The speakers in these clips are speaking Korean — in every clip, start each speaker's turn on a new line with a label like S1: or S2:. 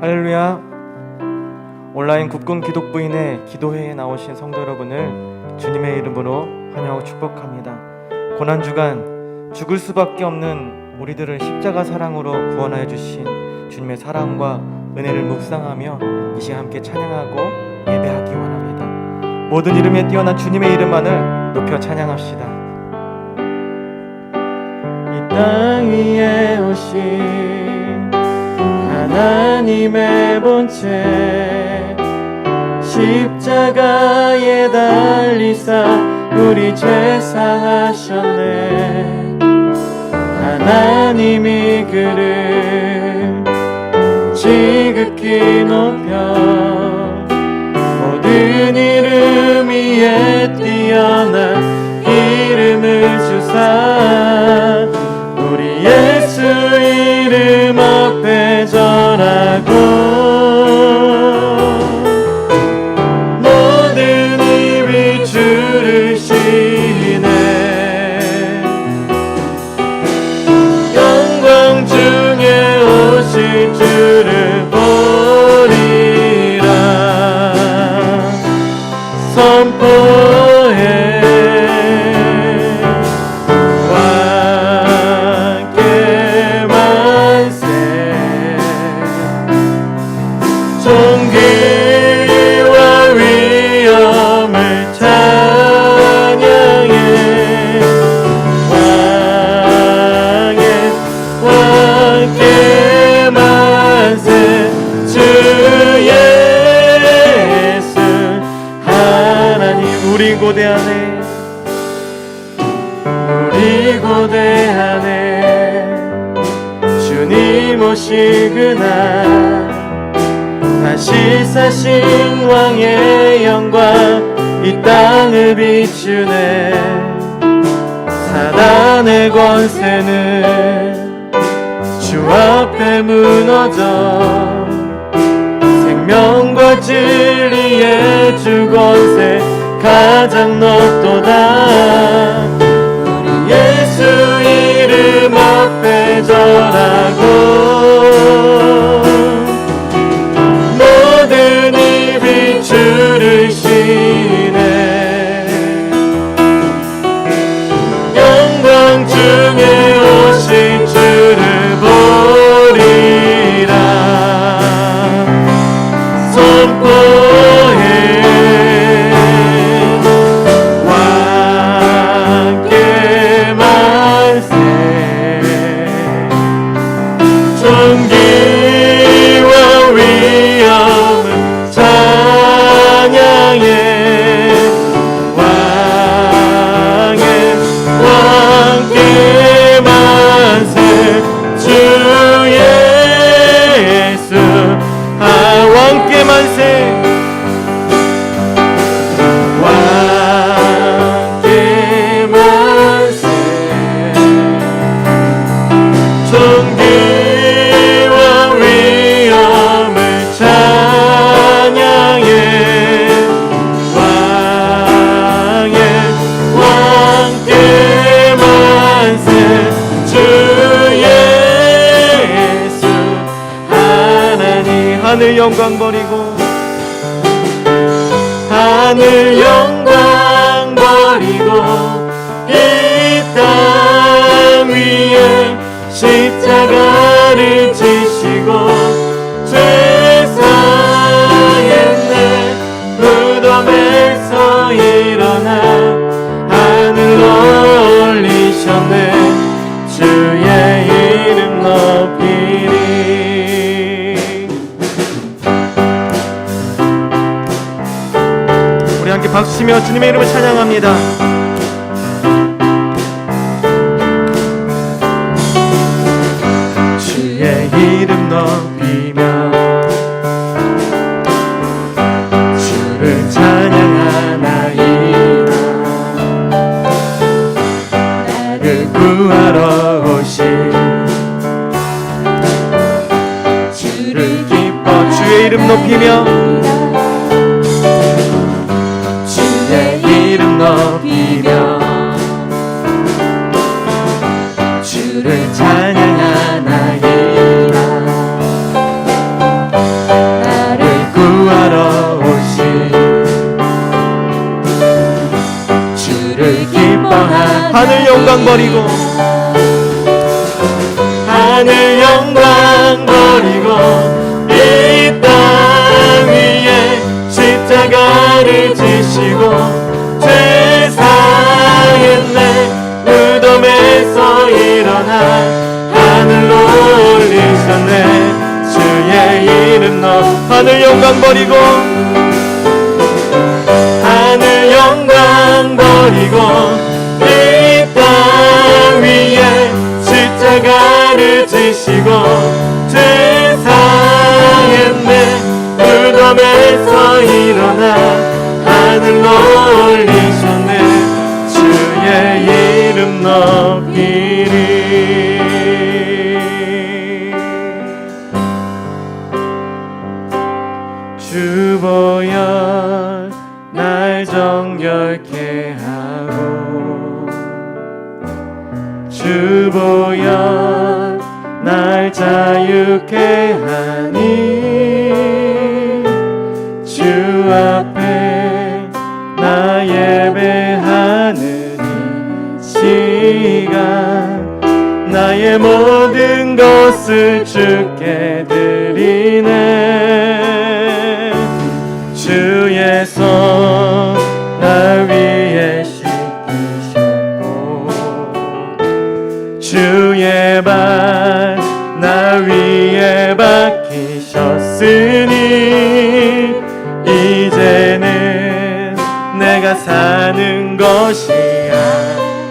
S1: 할렐루야. 온라인 국군 기독부인의 기도회에 나오신 성도 여러분을 주님의 이름으로 환영하고 축복합니다. 고난주간 죽을 수밖에 없는 우리들을 십자가 사랑으로 구원하여 주신 주님의 사랑과 은혜를 묵상하며 이 시간 함께 찬양하고 예배하기 원합니다. 모든 이름에 뛰어난 주님의 이름만을 높여 찬양합시다. 이 땅 위에 오신 하나님의 본체 십자가에 달리사 우리 죄 사하셨네. 하나님이 그를 지극히 높여 모든 이름 위에 뛰어난 이름을 주사 우리 예수 이름 앞에 절하고 모든 입이 주를 시네. 영광 중에 오실 주를 보리라 선포해. 우리 고대하네 주님 오시그나. 다시 사신 왕의 영광 이 땅을 비추네. 사단의 권세는 주 앞에 무너져 생명과 진리의 주 권세 가장 높도다. 우리 예수 이름 앞에 절하고 모든 입이 주를 시네. 영광 중에 오실 주를 보리라 선포해. 하늘 영광 버리고 하늘 영광 버리고 이 땅 위에 십자가를 지시고 죄 사했네. 무덤에서 일어나 하늘로 올리셨네. 주의 이름 높이리. 함께 박수치며 주님의 이름을 찬양합니다. 주의 이름 높이며 주를 찬양하나이다. 나를 구하러 오신 주를 기뻐 주의 이름 높이며 높이며 주를 찬양하나이다. 버리고 하늘 영광 버리고 이 땅 위에 십자가를 지시고 죄 사했네 무덤에서 일어나 하늘로 올리셨네 주의 이름 넣어 하늘 영광 버리고 하늘 영광 버리고 이 땅 위에 십자가를 지시고 죄 사했네 무덤에서 일어나 하늘로 올리셨네 주의 이름 높이리 주 보여 날 정결케 하고 주 보여 날 자유케 하니 주 앞에 나 예배하는 이 시간 나의 모든 것을 주께 드리네 주의 손 날 위에 씻기셨고 주의 발 날 위에 박히셨으니 이제는 내가 사는 것이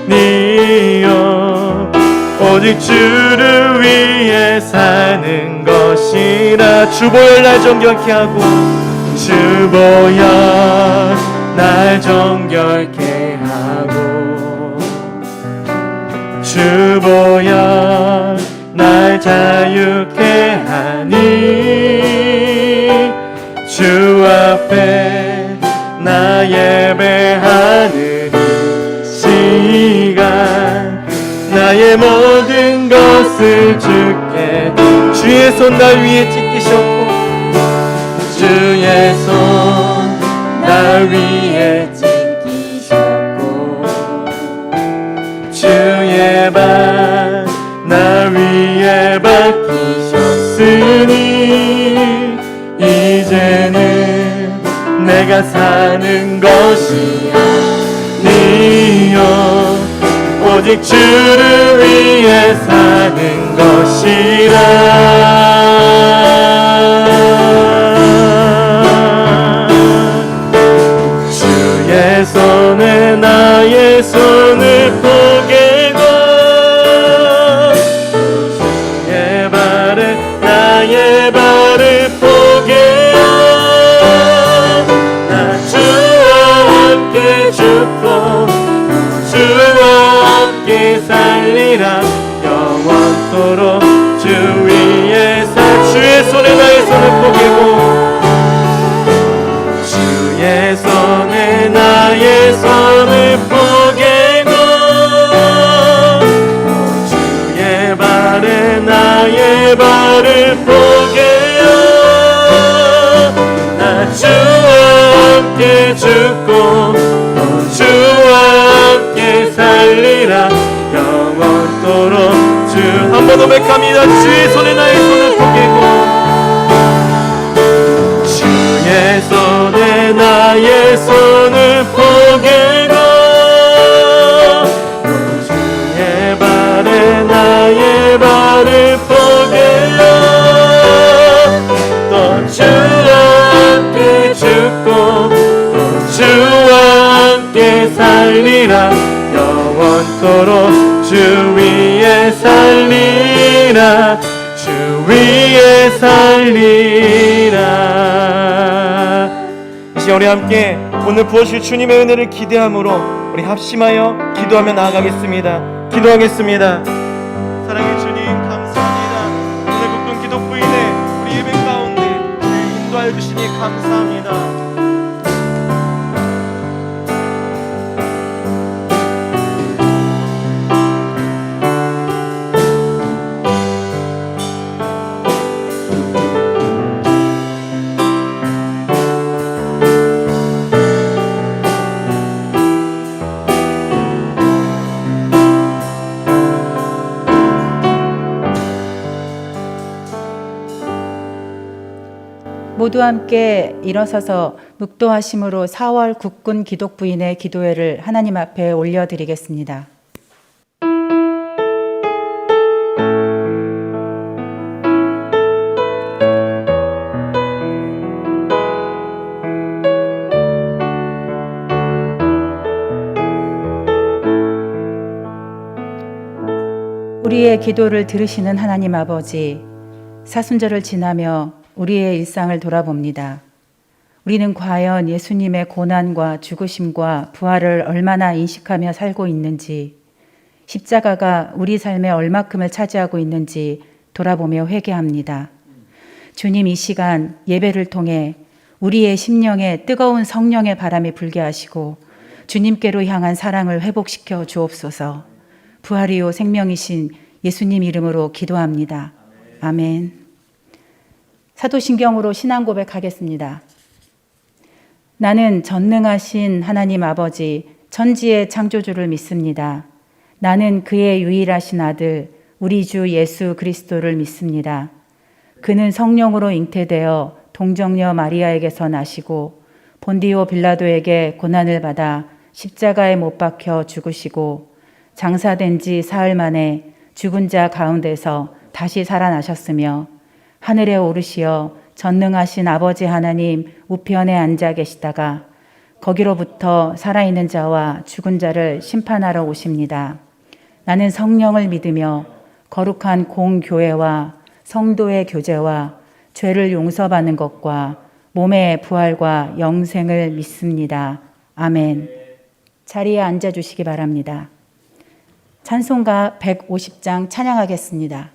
S1: 아니요 오직 주를 위해 사는 것이라 주 보혈 날 정결케 하고 주 보혈 날 정결케 하고 주 보혈 날 자유케 하니 주 앞에 나 예배하는 이 시간 나의 모든 것을 주께 주의 손 날 위에 찍히셨고 주의 손 날 위에 찍히셨고 주의 발 날 위에 박히셨으니 이제는 내가 사는 것이 아니요 오직 주를 위해 사는 것이라 주의 손에 나의 손을 포개고 주의 발에 나의 발을 포개어 나 주와 함께 죽고 주와 함께 살리라 영원토록 주 위에 주의 손에 나의 손을 포개고 주의 손에 나의 손을 포개고 주의 발에 나의 발을 포개어 나 주와 함께 죽고 주와 함께 살리라 영원토록 주 한 번 더 맥합니다 주의 손에 나의 손을 포개고 주의 손에 나의 손을 포개고 주의 발에 나의 발을 포개어 또 주와 함께 죽고 또 주와 함께 살리라 영원토록 주 위에 살리라 주 위에 살리라 이 시간 우리 함께 오늘 부어주실 주님의 은혜를 기대함으로 우리 합심하여 기도하며 나아가겠습니다. 기도하겠습니다. 사랑의 주님 감사합니다. 오늘 국군 기독부인의 우리 예배 가운데 인도하여 주시니 감사합니다.
S2: 모두 함께 일어서서 묵도하심으로 4월 국군 기독부인의 기도회를 하나님 앞에 올려드리겠습니다. 우리의 기도를 들으시는 하나님 아버지, 사순절을 지나며 우리의 일상을 돌아봅니다. 우리는 과연 예수님의 고난과 죽으심과 부활을 얼마나 인식하며 살고 있는지, 십자가가 우리 삶에 얼마큼을 차지하고 있는지 돌아보며 회개합니다. 주님, 이 시간 예배를 통해 우리의 심령에 뜨거운 성령의 바람이 불게 하시고 주님께로 향한 사랑을 회복시켜 주옵소서. 부활이요 생명이신 예수님 이름으로 기도합니다. 아멘. 사도신경으로 신앙 고백하겠습니다. 나는 전능하신 하나님 아버지 천지의 창조주를 믿습니다. 나는 그의 유일하신 아들 우리 주 예수 그리스도를 믿습니다. 그는 성령으로 잉태되어 동정녀 마리아에게서 나시고 본디오 빌라도에게 고난을 받아 십자가에 못 박혀 죽으시고 장사된 지 사흘 만에 죽은 자 가운데서 다시 살아나셨으며 하늘에 오르시어 전능하신 아버지 하나님 우편에 앉아 계시다가 거기로부터 살아있는 자와 죽은 자를 심판하러 오십니다. 나는 성령을 믿으며 거룩한 공교회와 성도의 교제와 죄를 용서받는 것과 몸의 부활과 영생을 믿습니다. 아멘. 자리에 앉아주시기 바랍니다. 찬송가 150장 찬양하겠습니다.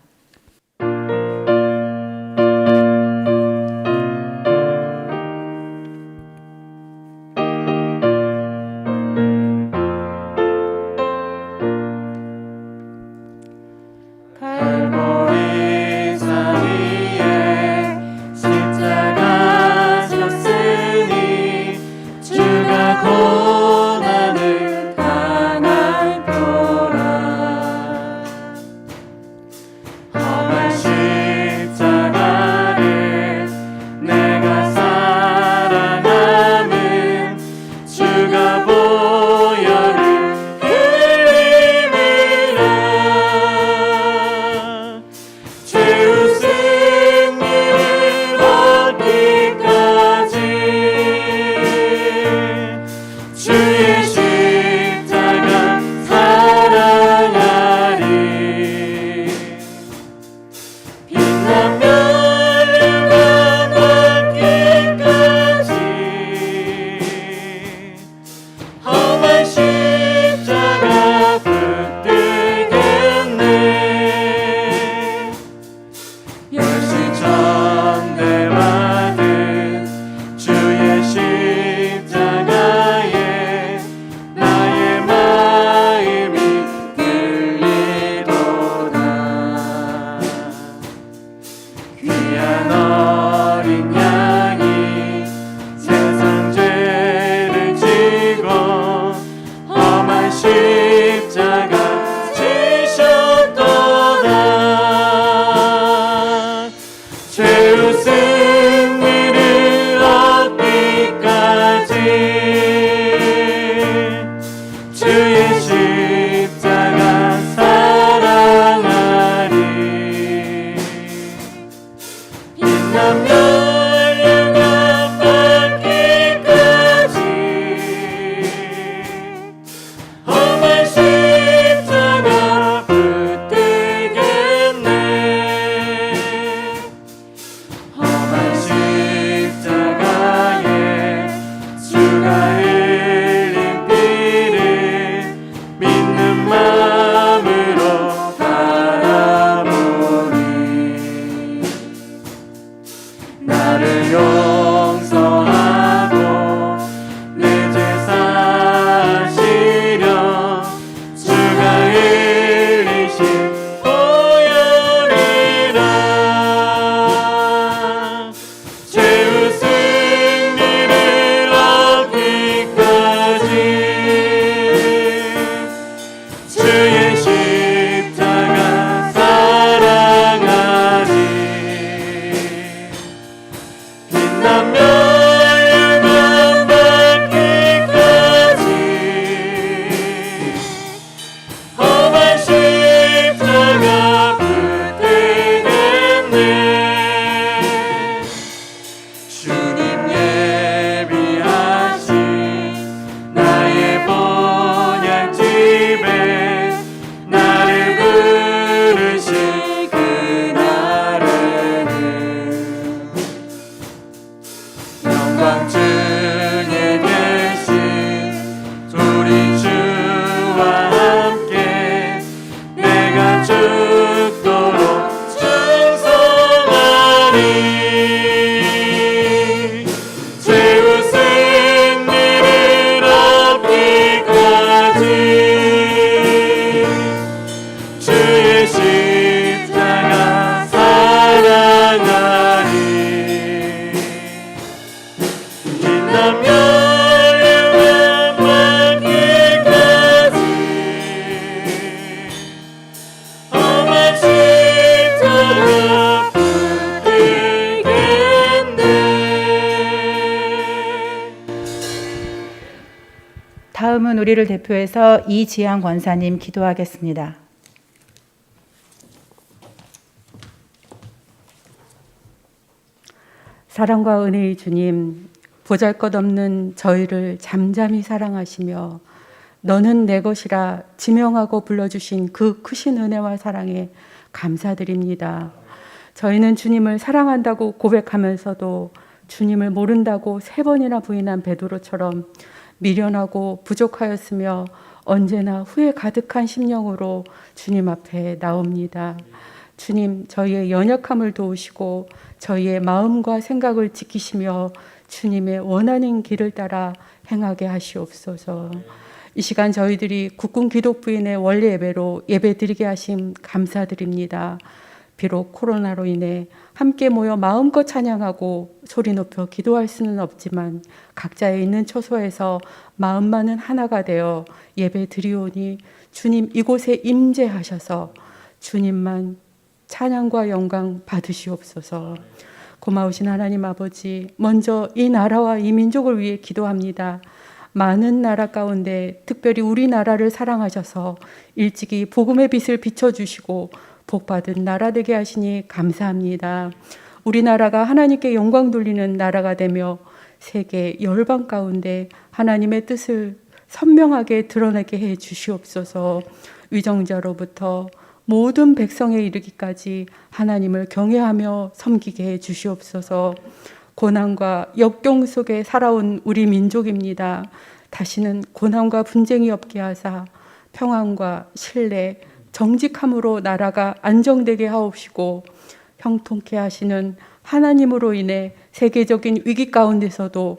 S2: 국군 우리를 대표해서 이지향 권사님 기도하겠습니다.
S3: 사랑과 은혜의 주님, 보잘것없는 저희를 잠잠히 사랑하시며 너는 내 것이라 지명하고 불러주신 그 크신 은혜와 사랑에 감사드립니다. 저희는 주님을 사랑한다고 고백하면서도 주님을 모른다고 3번이나 부인한 베드로처럼 미련하고 부족하였으며 언제나 후회 가득한 심령으로 주님 앞에 나옵니다. 주님, 저희의 연약함을 도우시고 저희의 마음과 생각을 지키시며 주님의 원하는 길을 따라 행하게 하시옵소서. 이 시간 저희들이 국군 기독부인의 원래 예배로 예배드리게 하심 감사드립니다. 비록 코로나로 인해 함께 모여 마음껏 찬양하고 소리 높여 기도할 수는 없지만 각자의 있는 처소에서 마음만은 하나가 되어 예배드리오니 주님 이곳에 임재하셔서 주님만 찬양과 영광 받으시옵소서. 고마우신 하나님 아버지, 먼저 이 나라와 이 민족을 위해 기도합니다. 많은 나라 가운데 특별히 우리나라를 사랑하셔서 일찍이 복음의 빛을 비춰주시고 복받은 나라 되게 하시니 감사합니다. 우리나라가 하나님께 영광 돌리는 나라가 되며 세계 열방 가운데 하나님의 뜻을 선명하게 드러내게 해 주시옵소서. 위정자로부터 모든 백성에 이르기까지 하나님을 경외하며 섬기게 해 주시옵소서. 고난과 역경 속에 살아온 우리 민족입니다. 다시는 고난과 분쟁이 없게 하사 평안과 신뢰, 정직함으로 나라가 안정되게 하옵시고 형통케 하시는 하나님으로 인해 세계적인 위기 가운데서도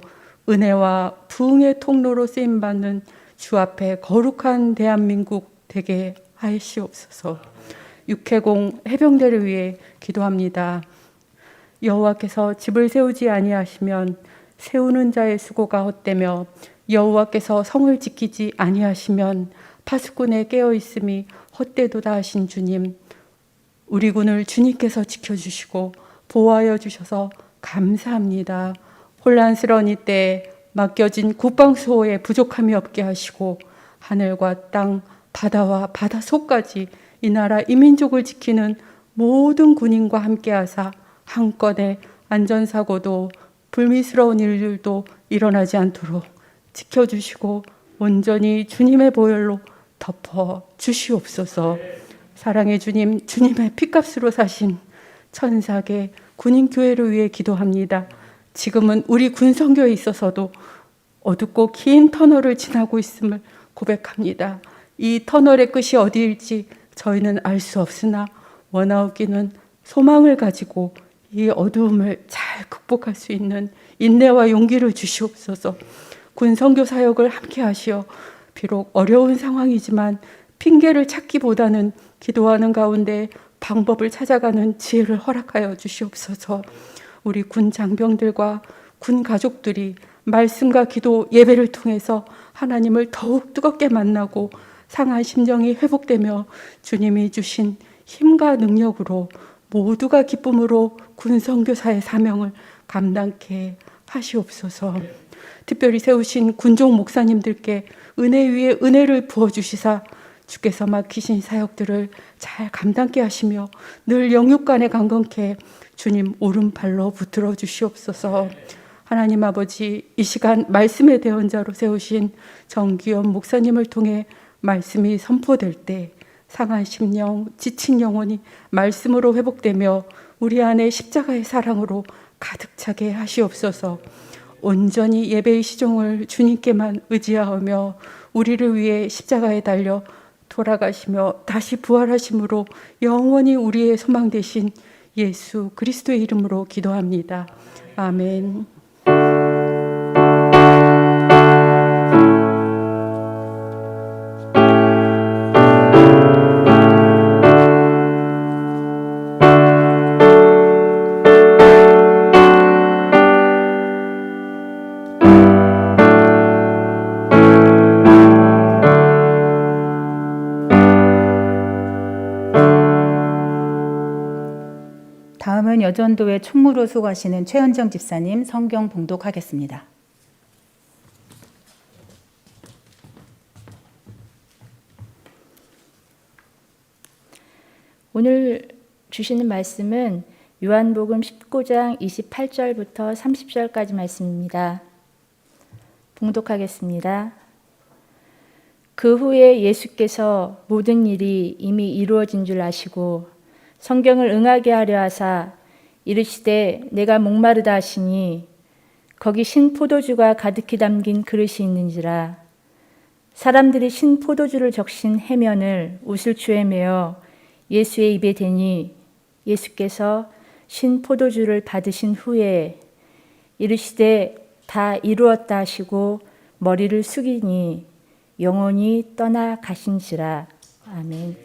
S3: 은혜와 부흥의 통로로 쓰임받는 주 앞에 거룩한 대한민국 되게 하시옵소서. 육해공 해병대를 위해 기도합니다. 여호와께서 집을 세우지 아니하시면 세우는 자의 수고가 헛되며 여호와께서 성을 지키지 아니하시면 파수꾼에 깨어 있음이 헛되도다 하신 주님, 우리 군을 주님께서 지켜주시고 보호하여 주셔서 감사합니다. 혼란스러운 이때에 맡겨진 국방수호에 부족함이 없게 하시고 하늘과 땅, 바다와 바다 속까지 이 나라 이 민족을 지키는 모든 군인과 함께 하사 한건의 안전사고도 불미스러운 일들도 일어나지 않도록 지켜주시고 온전히 주님의 보혈로 덮어 주시옵소서. 사랑의 주님, 주님의 피값으로 사신 천사계 군인교회를 위해 기도합니다. 지금은 우리 군성교에 있어서도 어둡고 긴 터널을 지나고 있음을 고백합니다. 이 터널의 끝이 어디일지 저희는 알 수 없으나 원하옵기는 소망을 가지고 이 어두움을 잘 극복할 수 있는 인내와 용기를 주시옵소서. 군성교 사역을 함께 하시어 비록 어려운 상황이지만 핑계를 찾기보다는 기도하는 가운데 방법을 찾아가는 지혜를 허락하여 주시옵소서. 우리 군 장병들과 군 가족들이 말씀과 기도 예배를 통해서 하나님을 더욱 뜨겁게 만나고 상한 심정이 회복되며 주님이 주신 힘과 능력으로 모두가 기쁨으로 군성교사의 사명을 감당케 하시옵소서. 특별히 세우신 군종 목사님들께 은혜 위에 은혜를 부어주시사 주께서 맡기신 사역들을 잘 감당케 하시며 늘 영육간에 강건케 주님 오른발로 붙들어 주시옵소서. 하나님 아버지, 이 시간 말씀의 대언자로 세우신 정기현 목사님을 통해 말씀이 선포될 때 상한 심령, 지친 영혼이 말씀으로 회복되며 우리 안에 십자가의 사랑으로 가득 차게 하시옵소서. 온전히 예배의 시종을 주님께만 의지하며 우리를 위해 십자가에 달려 돌아가시며 다시 부활하심으로 영원히 우리의 소망 되신 예수 그리스도의 이름으로 기도합니다. 아멘.
S2: 다음은 여전도의 총무로 수고하시는 최은정 집사님 성경 봉독하겠습니다.
S4: 오늘 주시는 말씀은 요한복음 19장 28절부터 30절까지 말씀입니다. 봉독하겠습니다. 그 후에 예수께서 모든 일이 이미 이루어진 줄 아시고 성경을 응하게 하려 하사 이르시되 내가 목마르다 하시니 거기 신 포도주가 가득히 담긴 그릇이 있는지라. 사람들이 신 포도주를 적신 해면을 우슬초에 메어 예수의 입에 대니 예수께서 신 포도주를 받으신 후에 이르시되 다 이루었다 하시고 머리를 숙이니 영혼이 떠나 가신지라. 아멘.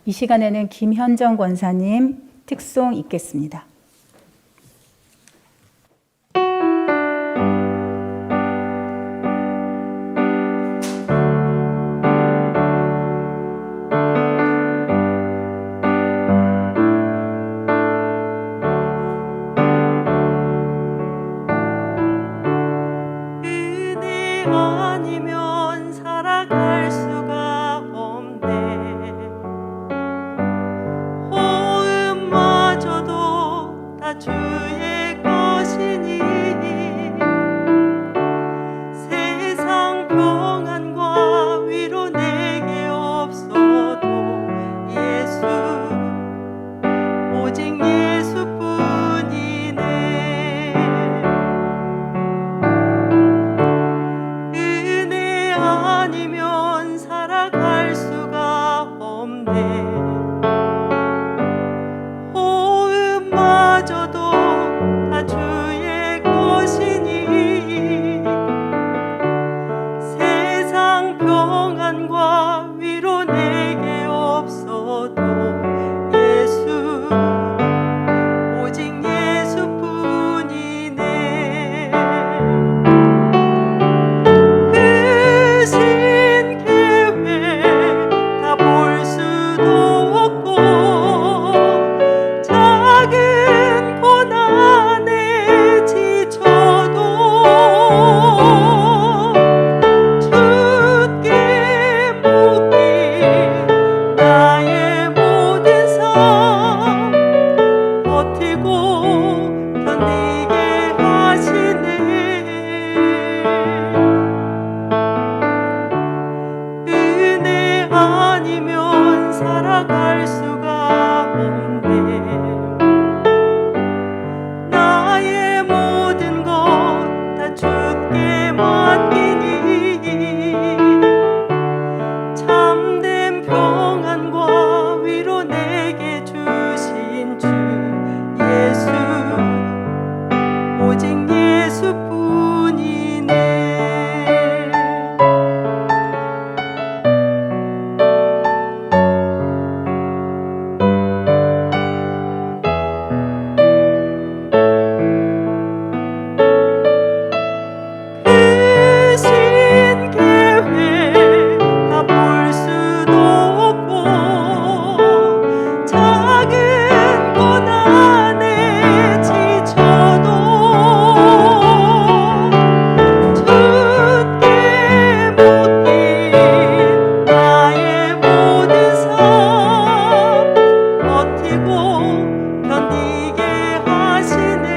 S2: 이 시간에는 김현정 권사님 특송 읽겠습니다.
S5: 은혜 아니면 살아갈 수가 없네. 호흡마저도 다 주의 것이니 세상 평안과 위로 내게 없어도 예수 오직 예수뿐이네. 은혜 아니면 살아갈 수가 없네. 호흡마저도 다 주의 것이니 세상 평안과 위로 내게 없어도 예수 오직 예수뿐이네. 그 신 계획 다 볼 수도 없고 작은 고난에 지쳐도 주께 묶인 나의 모든 삶 버티고 견디게 하시네. 은혜 아니면 살아갈 수가 없네. 나의 모든 것 다 주께 맡기니 참된 평안과 위로 내게 주신 주 예수 오직 예수뿐이네. 그 신 계획 다 볼 수도 없고 작은 고난에 지쳐도 주께 묶인 나의 모든 삶 버티고 견디게 하시네.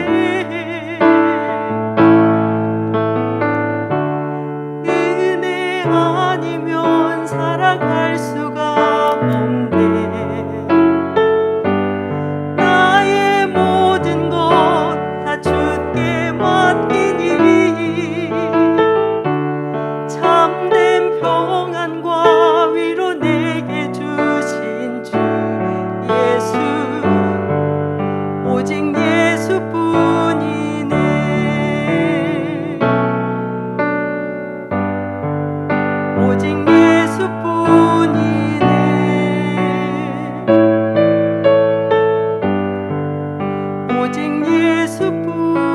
S5: 은혜 아니면 살아갈 수가 없네. 나의 모든 것 다 주께 맡기니 참된 평안과 위로 내게 주신 주 예수 오직 예수뿐이네. 오직 예수뿐이네. 오직 예수뿐이네.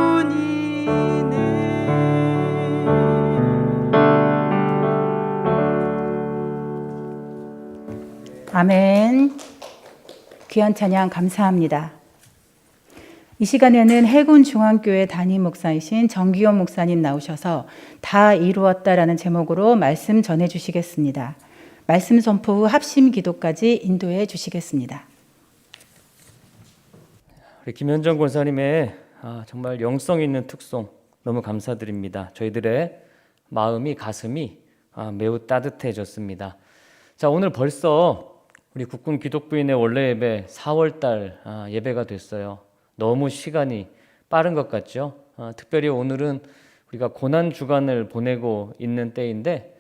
S2: 아멘. 귀한 찬양 감사합니다. 이 시간에는 해군 중앙교회 담임 목사이신 정기용 목사님 나오셔서 다 이루었다라는 제목으로 말씀 전해 주시겠습니다. 말씀 선포 후 합심 기도까지 인도해 주시겠습니다.
S6: 우리 김현정 권사님의 정말 영성 있는 특송 너무 감사드립니다. 저희들의 마음이 가슴이 매우 따뜻해졌습니다. 자, 오늘 벌써 우리 국군 기독부인의 원래 예배 4월달 예배가 됐어요. 너무 시간이 빠른 것 같죠? 특별히 오늘은 우리가 고난 주간을 보내고 있는 때인데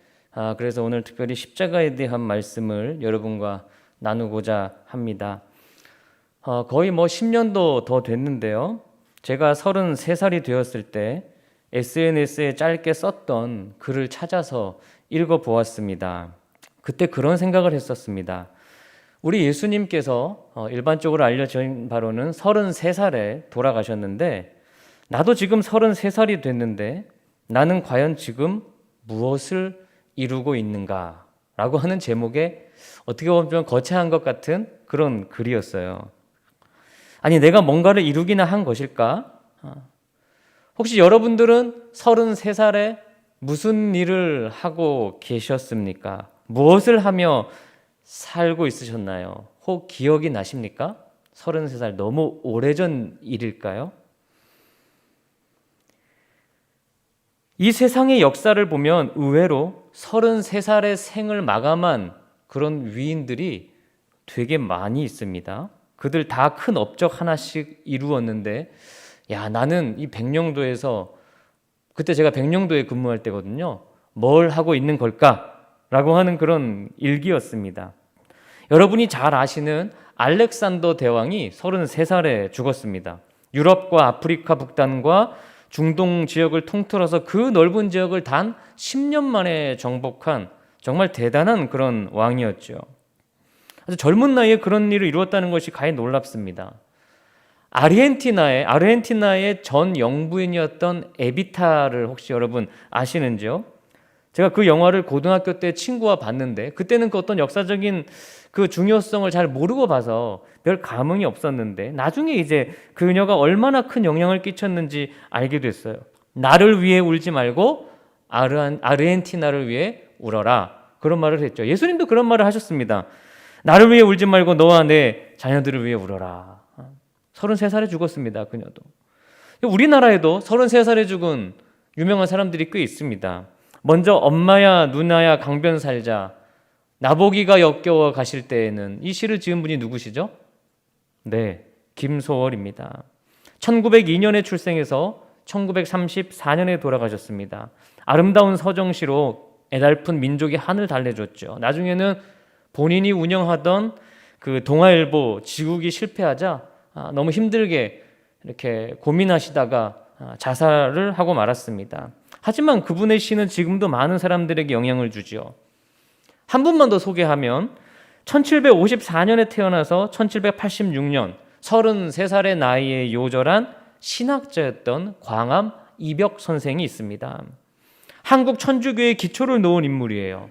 S6: 그래서 오늘 특별히 십자가에 대한 말씀을 여러분과 나누고자 합니다. 거의 10년도 더 됐는데요. 제가 33살이 되었을 때 SNS에 짧게 썼던 글을 찾아서 읽어보았습니다. 그때 그런 생각을 했었습니다. 우리 예수님께서 일반적으로 알려진 바로는 33살에 돌아가셨는데 나도 지금 33살이 됐는데 나는 과연 지금 무엇을 이루고 있는가? 라고 하는 제목의 어떻게 보면 거창한 것 같은 그런 글이었어요. 아니, 내가 뭔가를 이루기나 한 것일까? 혹시 여러분들은 33살에 무슨 일을 하고 계셨습니까? 무엇을 하며 살고 있으셨나요? 혹 기억이 나십니까? 33살 너무 오래전 일일까요? 이 세상의 역사를 보면 의외로 33살의 생을 마감한 그런 위인들이 되게 많이 있습니다. 그들 다 큰 업적 하나씩 이루었는데 야, 나는 이 백령도에서 그때 제가 백령도에 근무할 때거든요. 뭘 하고 있는 걸까라고 하는 그런 일기였습니다. 여러분이 잘 아시는 알렉산더 대왕이 33살에 죽었습니다. 유럽과 아프리카 북단과 중동 지역을 통틀어서 그 넓은 지역을 단 10년 만에 정복한 정말 대단한 그런 왕이었죠. 아주 젊은 나이에 그런 일을 이루었다는 것이 가히 놀랍습니다. 아르헨티나의 전 영부인이었던 에비타를 혹시 여러분 아시는지요? 제가 그 영화를 고등학교 때 친구와 봤는데 그때는 그 어떤 역사적인 그 중요성을 잘 모르고 봐서 별 감흥이 없었는데 나중에 이제 그녀가 얼마나 큰 영향을 끼쳤는지 알게 됐어요. 나를 위해 울지 말고 아르헨티나를 위해 울어라. 그런 말을 했죠. 예수님도 그런 말을 하셨습니다. 나를 위해 울지 말고 너와 내 자녀들을 위해 울어라. 33살에 죽었습니다. 그녀도. 우리나라에도 33살에 죽은 유명한 사람들이 꽤 있습니다. 먼저 엄마야 누나야 강변 살자 나보기가 역겨워 가실 때에는 이 시를 지은 분이 누구시죠? 네, 김소월입니다. 1902년에 출생해서 1934년에 돌아가셨습니다. 아름다운 서정시로 애달픈 민족의 한을 달래줬죠. 나중에는 본인이 운영하던 그 동아일보 지국이 실패하자 너무 힘들게 이렇게 고민하시다가 자살을 하고 말았습니다. 하지만 그분의 시는 지금도 많은 사람들에게 영향을 주지요. 한 분만 더 소개하면 1754년에 태어나서 1786년 33살의 나이에 요절한 신학자였던 광암 이벽 선생이 있습니다. 한국 천주교의 기초를 놓은 인물이에요.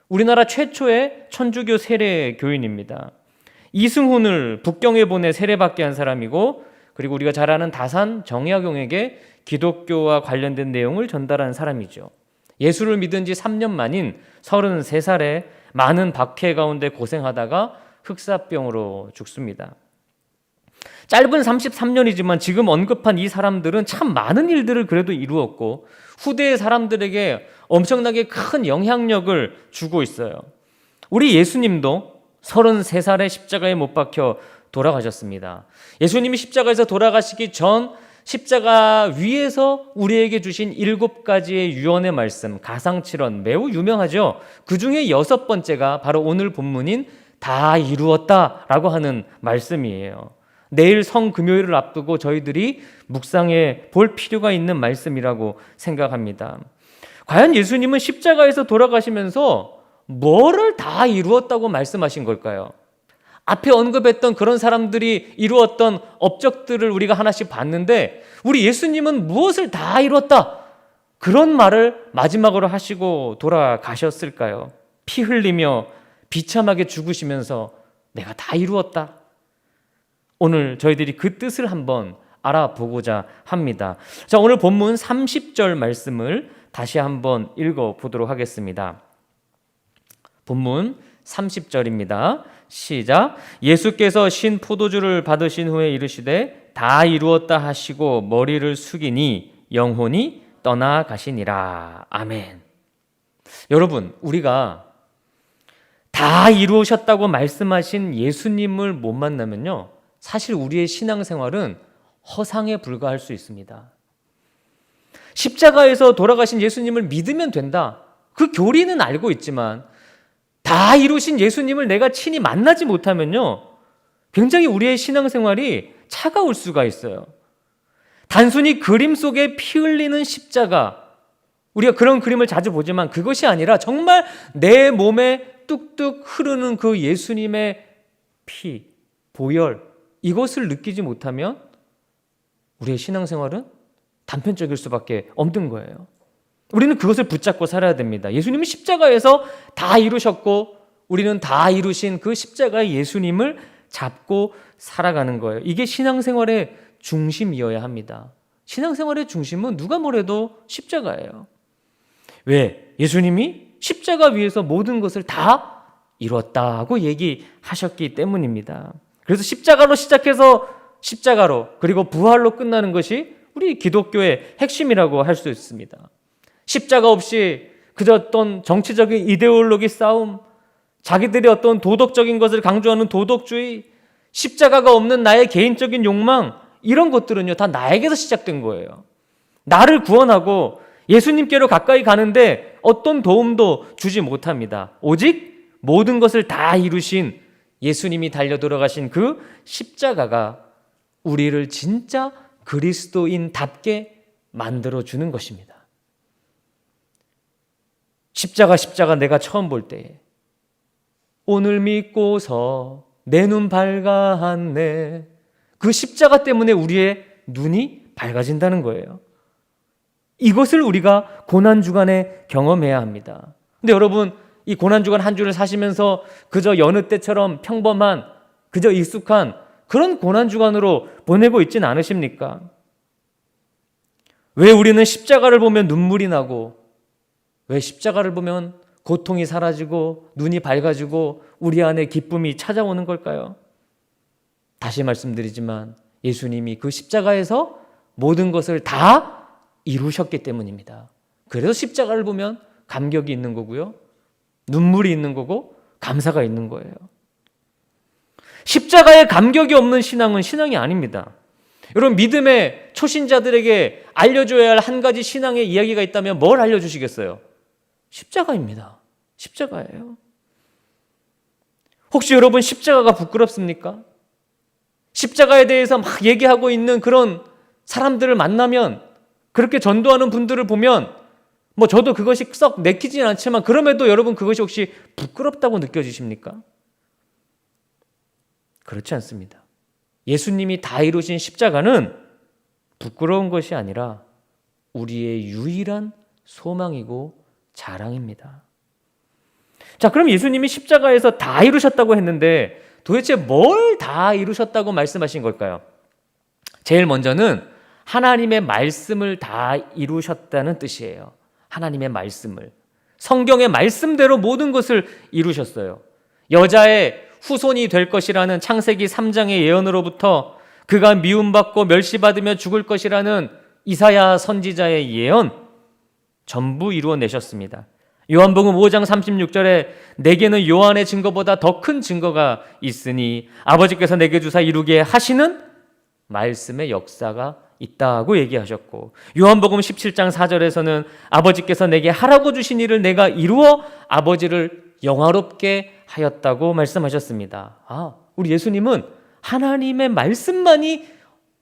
S6: 우리나라 최초의 천주교 세례 교인입니다. 이승훈을 북경에 보내 세례받게 한 사람이고 그리고 우리가 잘 아는 다산 정약용에게 기독교와 관련된 내용을 전달한 사람이죠. 예수를 믿은 지 3년 만인 33살에 많은 박해 가운데 고생하다가 흑사병으로 죽습니다. 짧은 33년이지만 지금 언급한 이 사람들은 참 많은 일들을 그래도 이루었고 후대의 사람들에게 엄청나게 큰 영향력을 주고 있어요. 우리 예수님도 33살에 십자가에 못 박혀 돌아가셨습니다. 예수님이 십자가에서 돌아가시기 전 십자가 위에서 우리에게 주신 7가지의 유언의 말씀, 가상칠언 매우 유명하죠. 그 중에 6번째가 바로 오늘 본문인 다 이루었다라고 하는 말씀이에요. 내일 성금요일을 앞두고 저희들이 묵상해 볼 필요가 있는 말씀이라고 생각합니다. 과연 예수님은 십자가에서 돌아가시면서 뭐를 다 이루었다고 말씀하신 걸까요? 앞에 언급했던 그런 사람들이 이루었던 업적들을 우리가 하나씩 봤는데 우리 예수님은 무엇을 다 이루었다? 그런 말을 마지막으로 하시고 돌아가셨을까요? 피 흘리며 비참하게 죽으시면서 내가 다 이루었다. 오늘 저희들이 그 뜻을 한번 알아보고자 합니다. 자, 오늘 본문 30절 말씀을 다시 한번 읽어보도록 하겠습니다. 본문 30절입니다. 시작. 예수께서 신 포도주를 받으신 후에 이르시되 다 이루었다 하시고 머리를 숙이니 영혼이 떠나가시니라. 아멘. 여러분, 우리가 다 이루셨다고 말씀하신 예수님을 못 만나면요, 사실 우리의 신앙생활은 허상에 불과할 수 있습니다. 십자가에서 돌아가신 예수님을 믿으면 된다, 그 교리는 알고 있지만 다 이루신 예수님을 내가 친히 만나지 못하면요, 굉장히 우리의 신앙생활이 차가울 수가 있어요. 단순히 그림 속에 피 흘리는 십자가, 우리가 그런 그림을 자주 보지만 그것이 아니라 정말 내 몸에 뚝뚝 흐르는 그 예수님의 피, 보혈, 이것을 느끼지 못하면 우리의 신앙생활은 단편적일 수밖에 없는 거예요. 우리는 그것을 붙잡고 살아야 됩니다. 예수님이 십자가에서 다 이루셨고 우리는 다 이루신 그 십자가의 예수님을 잡고 살아가는 거예요. 이게 신앙생활의 중심이어야 합니다. 신앙생활의 중심은 누가 뭐래도 십자가예요. 왜? 예수님이 십자가 위에서 모든 것을 다 이뤘다고 얘기하셨기 때문입니다. 그래서 십자가로 시작해서 십자가로, 그리고 부활로 끝나는 것이 우리 기독교의 핵심이라고 할 수 있습니다. 십자가 없이 그저 어떤 정치적인 이데올로기 싸움, 자기들이 어떤 도덕적인 것을 강조하는 도덕주의, 십자가가 없는 나의 개인적인 욕망, 이런 것들은요 다 나에게서 시작된 거예요. 나를 구원하고 예수님께로 가까이 가는데 어떤 도움도 주지 못합니다. 오직 모든 것을 다 이루신 예수님이 달려 돌아가신 그 십자가가 우리를 진짜 그리스도인답게 만들어주는 것입니다. 십자가 내가 처음 볼 때에 오늘 믿고서 내 눈 밝아왔네, 그 십자가 때문에 우리의 눈이 밝아진다는 거예요. 이것을 우리가 고난주간에 경험해야 합니다. 근데 여러분, 이 고난주간 한 주를 사시면서 그저 여느 때처럼 평범한, 그저 익숙한 그런 고난주간으로 보내고 있지는 않으십니까? 왜 우리는 십자가를 보면 눈물이 나고, 왜 십자가를 보면 고통이 사라지고 눈이 밝아지고 우리 안에 기쁨이 찾아오는 걸까요? 다시 말씀드리지만 예수님이 그 십자가에서 모든 것을 다 이루셨기 때문입니다. 그래서 십자가를 보면 감격이 있는 거고요, 눈물이 있는 거고, 감사가 있는 거예요. 십자가에 감격이 없는 신앙은 신앙이 아닙니다. 여러분, 믿음의 초신자들에게 알려줘야 할 한 가지 신앙의 이야기가 있다면 뭘 알려주시겠어요? 십자가입니다. 십자가예요. 혹시 여러분 십자가가 부끄럽습니까? 십자가에 대해서 막 얘기하고 있는 그런 사람들을 만나면, 그렇게 전도하는 분들을 보면 뭐 저도 그것이 썩 내키지는 않지만 그럼에도 여러분 그것이 혹시 부끄럽다고 느껴지십니까? 그렇지 않습니다. 예수님이 다 이루신 십자가는 부끄러운 것이 아니라 우리의 유일한 소망이고 자랑입니다. 자, 그럼 예수님이 십자가에서 다 이루셨다고 했는데 도대체 뭘 다 이루셨다고 말씀하신 걸까요? 제일 먼저는 하나님의 말씀을 다 이루셨다는 뜻이에요. 하나님의 말씀을, 성경의 말씀대로 모든 것을 이루셨어요. 여자의 후손이 될 것이라는 창세기 3장의 예언으로부터 그가 미움받고 멸시받으며 죽을 것이라는 이사야 선지자의 예언, 전부 이루어내셨습니다. 요한복음 5장 36절에 내게는 요한의 증거보다 더 큰 증거가 있으니 아버지께서 내게 주사 이루게 하시는 말씀의 역사가 있다고 얘기하셨고, 요한복음 17장 4절에서는 아버지께서 내게 하라고 주신 일을 내가 이루어 아버지를 영화롭게 하였다고 말씀하셨습니다. 우리 예수님은 하나님의 말씀만이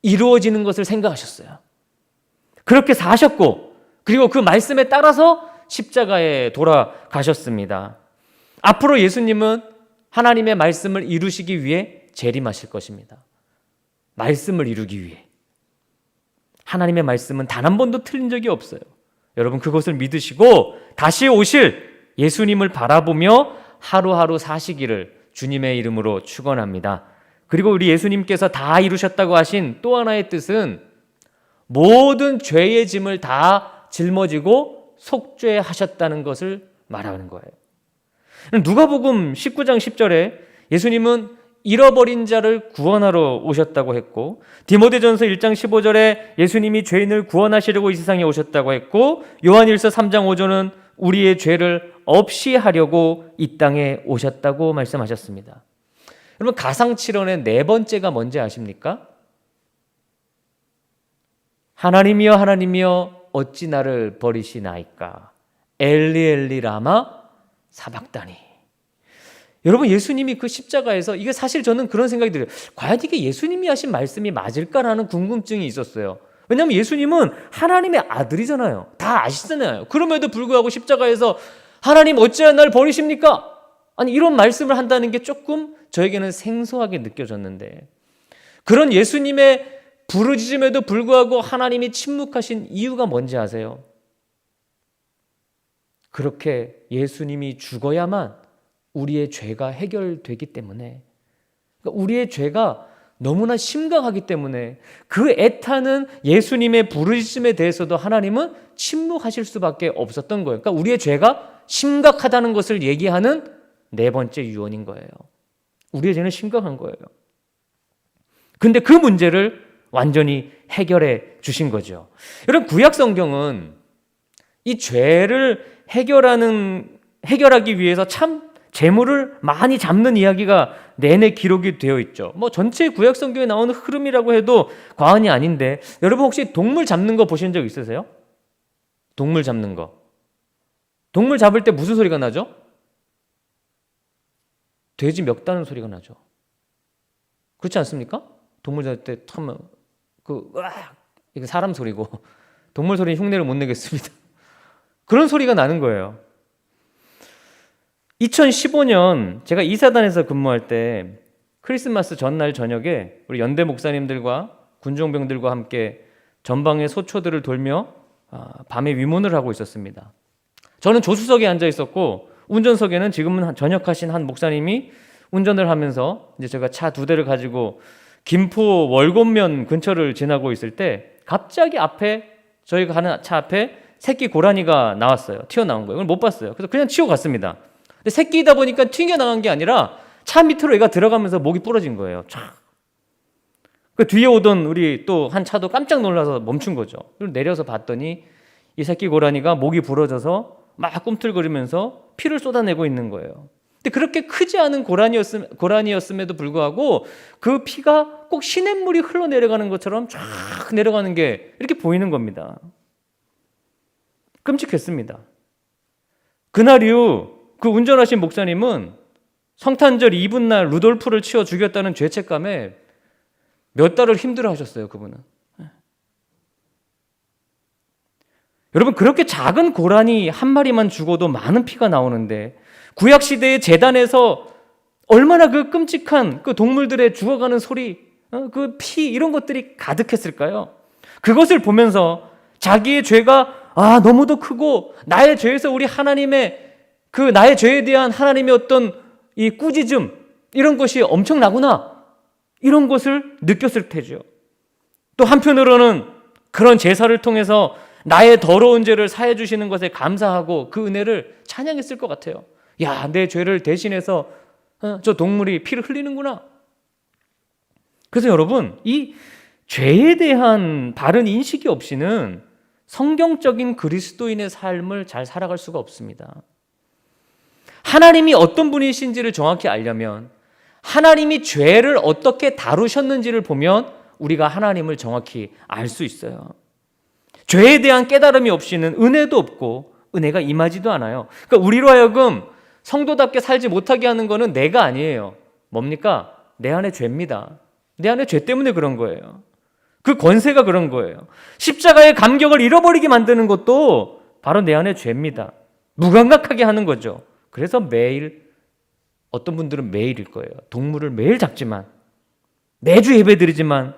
S6: 이루어지는 것을 생각하셨어요. 그렇게 사셨고, 그리고 그 말씀에 따라서 십자가에 돌아가셨습니다. 앞으로 예수님은 하나님의 말씀을 이루시기 위해 재림하실 것입니다. 말씀을 이루기 위해. 하나님의 말씀은 단 한 번도 틀린 적이 없어요. 여러분, 그것을 믿으시고 다시 오실 예수님을 바라보며 하루하루 사시기를 주님의 이름으로 축원합니다. 그리고 우리 예수님께서 다 이루셨다고 하신 또 하나의 뜻은 모든 죄의 짐을 다 짊어지고 속죄하셨다는 것을 말하는 거예요. 누가복음 19장 10절에 예수님은 잃어버린 자를 구원하러 오셨다고 했고, 디모데전서 1장 15절에 예수님이 죄인을 구원하시려고 이 세상에 오셨다고 했고, 요한일서 3장 5절은 우리의 죄를 없이 하려고 이 땅에 오셨다고 말씀하셨습니다. 여러분, 가상칠언의 네 번째가 뭔지 아십니까? 하나님이여 하나님이여 어찌 나를 버리시나이까. 엘리 엘리 라마 사박다니. 여러분, 예수님이 그 십자가에서, 이게 사실 저는 그런 생각이 들어요. 과연 이게 예수님이 하신 말씀이 맞을까라는 궁금증이 있었어요. 왜냐하면 예수님은 하나님의 아들이잖아요. 다 아시잖아요. 그럼에도 불구하고 십자가에서 하나님 어찌하여 날 버리십니까? 아니, 이런 말씀을 한다는 게 조금 저에게는 생소하게 느껴졌는데, 그런 예수님의 부르짖음에도 불구하고 하나님이 침묵하신 이유가 뭔지 아세요? 그렇게 예수님이 죽어야만 우리의 죄가 해결되기 때문에, 그러니까 우리의 죄가 너무나 심각하기 때문에 그 애타는 예수님의 부르짖음에 대해서도 하나님은 침묵하실 수밖에 없었던 거예요. 그러니까 우리의 죄가 심각하다는 것을 얘기하는 네 번째 유언인 거예요. 우리의 죄는 심각한 거예요. 근데 그 문제를 완전히 해결해 주신 거죠. 여러분, 구약 성경은 이 죄를 해결하기 위해서 참 재물을 많이 잡는 이야기가 내내 기록이 되어 있죠. 뭐 전체 구약 성경에 나오는 흐름이라고 해도 과언이 아닌데, 여러분 혹시 동물 잡는 거 보신 적 있으세요? 동물 잡는 거. 동물 잡을 때 무슨 소리가 나죠? 돼지 멱다는 소리가 나죠. 그렇지 않습니까? 동물 잡을 때 참 이거 사람 소리고, 동물 소리는 흉내를 못 내겠습니다. 그런 소리가 나는 거예요. 2015년 제가 이사단에서 근무할 때 크리스마스 전날 저녁에 우리 연대 목사님들과 군종병들과 함께 전방의 소초들을 돌며 밤에 위문을 하고 있었습니다. 저는 조수석에 앉아 있었고, 운전석에는 지금은 전역하신 한 목사님이 운전을 하면서 이제 제가 차 2대를 가지고 김포 월곡면 근처를 지나고 있을 때 갑자기 앞에, 저희가 가는 차 앞에 새끼 고라니가 나왔어요. 튀어나온 거예요. 그걸 못 봤어요. 그래서 그냥 치고 갔습니다. 근데 새끼이다 보니까 튕겨나간 게 아니라 차 밑으로 얘가 들어가면서 목이 부러진 거예요. 촥. 그 뒤에 오던 우리 또 한 차도 깜짝 놀라서 멈춘 거죠. 그리고 내려서 봤더니 이 새끼 고라니가 목이 부러져서 막 꿈틀거리면서 피를 쏟아내고 있는 거예요. 근데 그렇게 크지 않은 고라니였음에도 불구하고 그 피가 꼭 시냇물이 흘러내려가는 것처럼 쫙 내려가는 게 이렇게 보이는 겁니다. 끔찍했습니다. 그날 이후 그 운전하신 목사님은 성탄절 이브날 루돌프를 치워 죽였다는 죄책감에 몇 달을 힘들어하셨어요. 그분은. 여러분, 그렇게 작은 고라니 한 마리만 죽어도 많은 피가 나오는데, 구약시대의 제단에서 얼마나 그 끔찍한 그 동물들의 죽어가는 소리, 그 피, 이런 것들이 가득했을까요? 그것을 보면서 자기의 죄가 너무도 크고, 나의 죄에서 우리 하나님의 그 나의 죄에 대한 하나님의 어떤 이 꾸짖음, 이런 것이 엄청나구나, 이런 것을 느꼈을 테죠. 또 한편으로는 그런 제사를 통해서 나의 더러운 죄를 사해 주시는 것에 감사하고 그 은혜를 찬양했을 것 같아요. 야, 내 죄를 대신해서 저 동물이 피를 흘리는구나. 그래서 여러분, 이 죄에 대한 바른 인식이 없이는 성경적인 그리스도인의 삶을 잘 살아갈 수가 없습니다. 하나님이 어떤 분이신지를 정확히 알려면, 하나님이 죄를 어떻게 다루셨는지를 보면 우리가 하나님을 정확히 알 수 있어요. 죄에 대한 깨달음이 없이는 은혜도 없고 은혜가 임하지도 않아요. 그러니까 우리로 하여금 성도답게 살지 못하게 하는 것은 내가 아니에요. 뭡니까? 내 안에 죄입니다. 내 안에 죄 때문에 그런 거예요. 그 권세가 그런 거예요. 십자가의 감격을 잃어버리게 만드는 것도 바로 내 안에 죄입니다. 무감각하게 하는 거죠. 그래서 매일, 어떤 분들은 매일일 거예요. 동물을 매일 잡지만, 매주 예배드리지만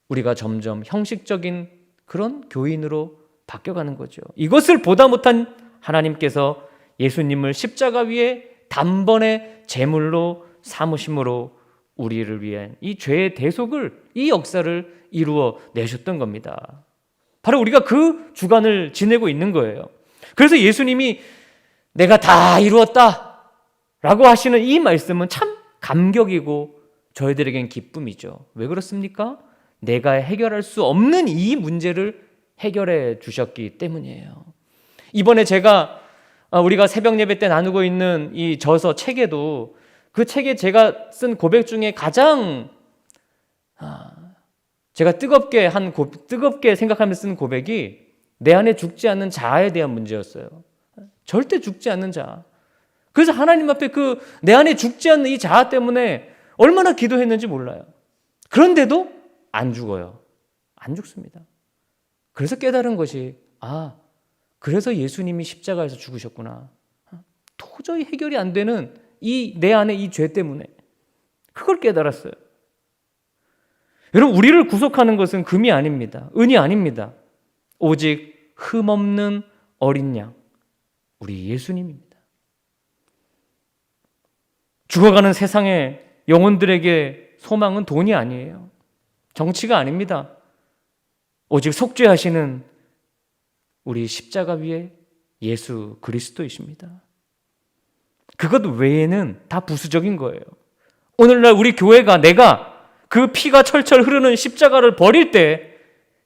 S6: 우리가 점점 형식적인 그런 교인으로 바뀌어가는 거죠. 이것을 보다 못한 하나님께서 예수님을 십자가 위에 단번에 제물로 삼으심으로 우리를 위한 이 죄의 대속을, 이 역사를 이루어 내셨던 겁니다. 바로 우리가 그 주간을 지내고 있는 거예요. 그래서 예수님이 내가 다 이루었다 라고 하시는 이 말씀은 참 감격이고 저희들에겐 기쁨이죠. 왜 그렇습니까? 내가 해결할 수 없는 이 문제를 해결해 주셨기 때문이에요. 이번에 우리가 새벽 예배 때 나누고 있는 이 저서 책에도, 그 책에 제가 쓴 고백 중에 가장 제가 뜨겁게 생각하면서 쓴 고백이 내 안에 죽지 않는 자아에 대한 문제였어요. 절대 죽지 않는 자아. 그래서 하나님 앞에 그 내 안에 죽지 않는 이 자아 때문에 얼마나 기도했는지 몰라요. 그런데도 안 죽어요. 안 죽습니다. 그래서 깨달은 것이, 그래서 예수님이 십자가에서 죽으셨구나. 도저히 해결이 안 되는 내 안에 이 죄 때문에. 그걸 깨달았어요. 여러분, 우리를 구속하는 것은 금이 아닙니다. 은이 아닙니다. 오직 흠없는 어린 양, 우리 예수님입니다. 죽어가는 세상의 영혼들에게 소망은 돈이 아니에요. 정치가 아닙니다. 오직 속죄하시는 우리 십자가 위에 예수 그리스도이십니다. 그것 외에는 다 부수적인 거예요. 오늘날 우리 교회가, 내가 그 피가 철철 흐르는 십자가를 버릴 때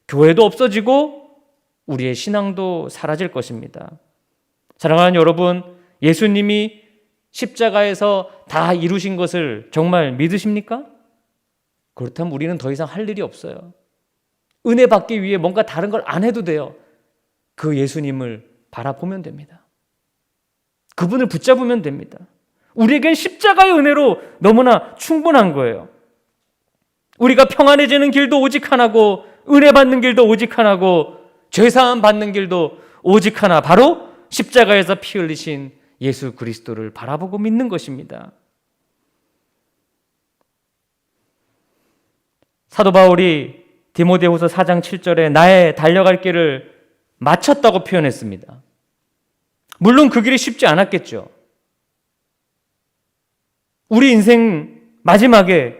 S6: 교회도 없어지고 우리의 신앙도 사라질 것입니다. 사랑하는 여러분, 예수님이 십자가에서 다 이루신 것을 정말 믿으십니까? 그렇다면 우리는 더 이상 할 일이 없어요. 은혜 받기 위해 뭔가 다른 걸 안 해도 돼요. 그 예수님을 바라보면 됩니다. 그분을 붙잡으면 됩니다. 우리에겐 십자가의 은혜로 너무나 충분한 거예요. 우리가 평안해지는 길도 오직 하나고, 은혜 받는 길도 오직 하나고, 죄사함 받는 길도 오직 하나, 바로 십자가에서 피 흘리신 예수 그리스도를 바라보고 믿는 것입니다. 사도 바울이 디모데후서 4장 7절에 나의 달려갈 길을 마쳤다고 표현했습니다. 물론 그 길이 쉽지 않았겠죠. 우리 인생 마지막에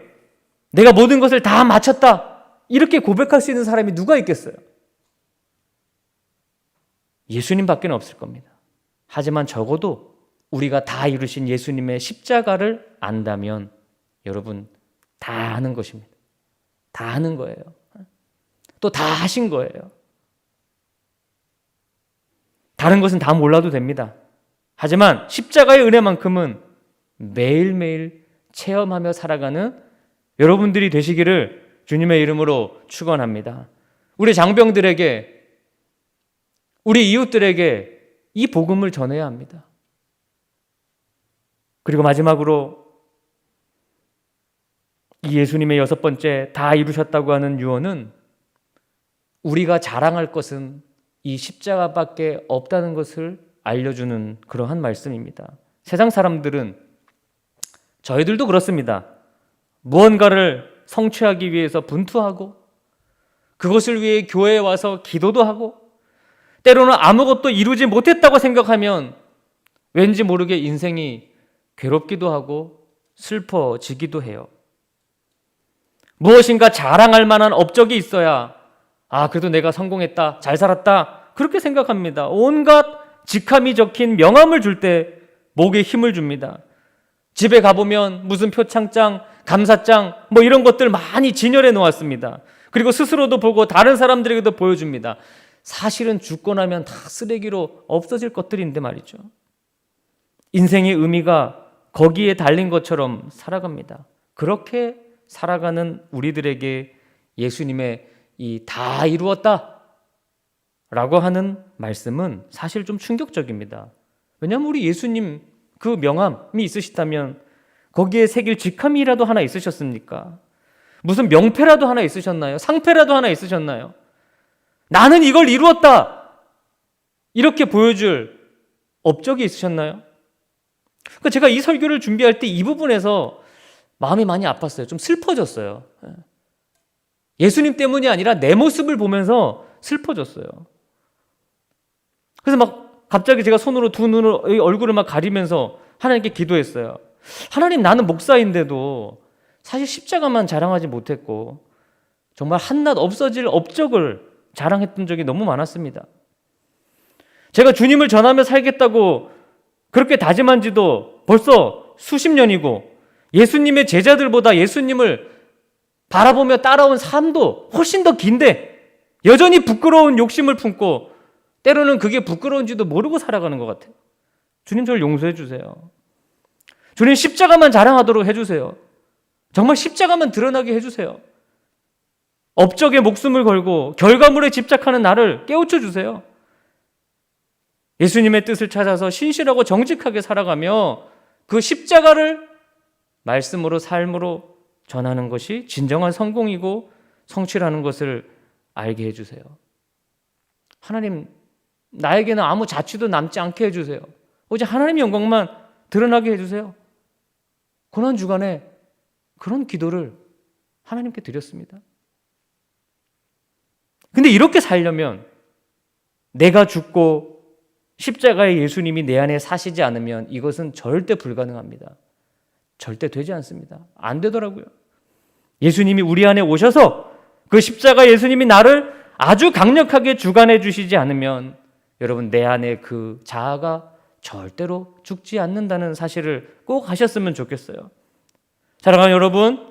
S6: 내가 모든 것을 다 마쳤다, 이렇게 고백할 수 있는 사람이 누가 있겠어요? 예수님밖에 없을 겁니다. 하지만 적어도 우리가 다 이루신 예수님의 십자가를 안다면 여러분, 다 아는 것입니다. 다 아는 거예요. 또 다 하신 거예요. 다른 것은 다 몰라도 됩니다. 하지만 십자가의 은혜만큼은 매일매일 체험하며 살아가는 여러분들이 되시기를 주님의 이름으로 축원합니다. 우리 장병들에게, 우리 이웃들에게 이 복음을 전해야 합니다. 그리고 마지막으로 이 예수님의 6번째 다 이루셨다고 하는 유언은 우리가 자랑할 것은 이 십자가밖에 없다는 것을 알려주는 그러한 말씀입니다. 세상 사람들은, 저희들도 그렇습니다. 무언가를 성취하기 위해서 분투하고, 그것을 위해 교회에 와서 기도도 하고, 때로는 아무것도 이루지 못했다고 생각하면 왠지 모르게 인생이 괴롭기도 하고 슬퍼지기도 해요. 무엇인가 자랑할 만한 업적이 있어야 그래도 내가 성공했다, 잘 살았다, 그렇게 생각합니다. 온갖 직함이 적힌 명함을 줄 때 목에 힘을 줍니다. 집에 가보면 무슨 표창장, 감사장 이런 것들 많이 진열해 놓았습니다. 그리고 스스로도 보고 다른 사람들에게도 보여줍니다. 사실은 죽고 나면 다 쓰레기로 없어질 것들인데 말이죠. 인생의 의미가 거기에 달린 것처럼 살아갑니다. 그렇게 살아가는 우리들에게 예수님의 이 다 이루었다 라고 하는 말씀은 사실 좀 충격적입니다. 왜냐하면 우리 예수님 그 명함이 있으시다면 거기에 새길 직함이라도 하나 있으셨습니까? 무슨 명패라도 하나 있으셨나요? 상패라도 하나 있으셨나요? 나는 이걸 이루었다, 이렇게 보여줄 업적이 있으셨나요? 그러니까 제가 이 설교를 준비할 때 이 부분에서 마음이 많이 아팠어요. 좀 슬퍼졌어요. 예수님 때문이 아니라 내 모습을 보면서 슬퍼졌어요. 그래서 막 갑자기 제가 손으로 두 눈을, 얼굴을 막 가리면서 하나님께 기도했어요. 하나님, 나는 목사인데도 사실 십자가만 자랑하지 못했고 정말 한낱 없어질 업적을 자랑했던 적이 너무 많았습니다. 제가 주님을 전하며 살겠다고 그렇게 다짐한 지도 벌써 수십 년이고 예수님의 제자들보다 예수님을 바라보며 따라온 삶도 훨씬 더 긴데 여전히 부끄러운 욕심을 품고 때로는 그게 부끄러운지도 모르고 살아가는 것 같아요. 주님 저를 용서해 주세요. 주님 십자가만 자랑하도록 해주세요. 정말 십자가만 드러나게 해주세요. 업적에 목숨을 걸고 결과물에 집착하는 나를 깨우쳐 주세요. 예수님의 뜻을 찾아서 신실하고 정직하게 살아가며 그 십자가를 말씀으로 삶으로 전하는 것이 진정한 성공이고 성취라는 것을 알게 해주세요. 하나님, 나에게는 아무 자취도 남지 않게 해주세요. 오직 하나님의 영광만 드러나게 해주세요. 고난주간에 그런 기도를 하나님께 드렸습니다. 근데 이렇게 살려면 내가 죽고 십자가의 예수님이 내 안에 사시지 않으면 이것은 절대 불가능합니다. 절대 되지 않습니다. 안 되더라고요. 예수님이 우리 안에 오셔서 그 십자가 예수님이 나를 아주 강력하게 주관해 주시지 않으면 여러분 내 안에 그 자아가 절대로 죽지 않는다는 사실을 꼭 하셨으면 좋겠어요. 사랑하는 여러분,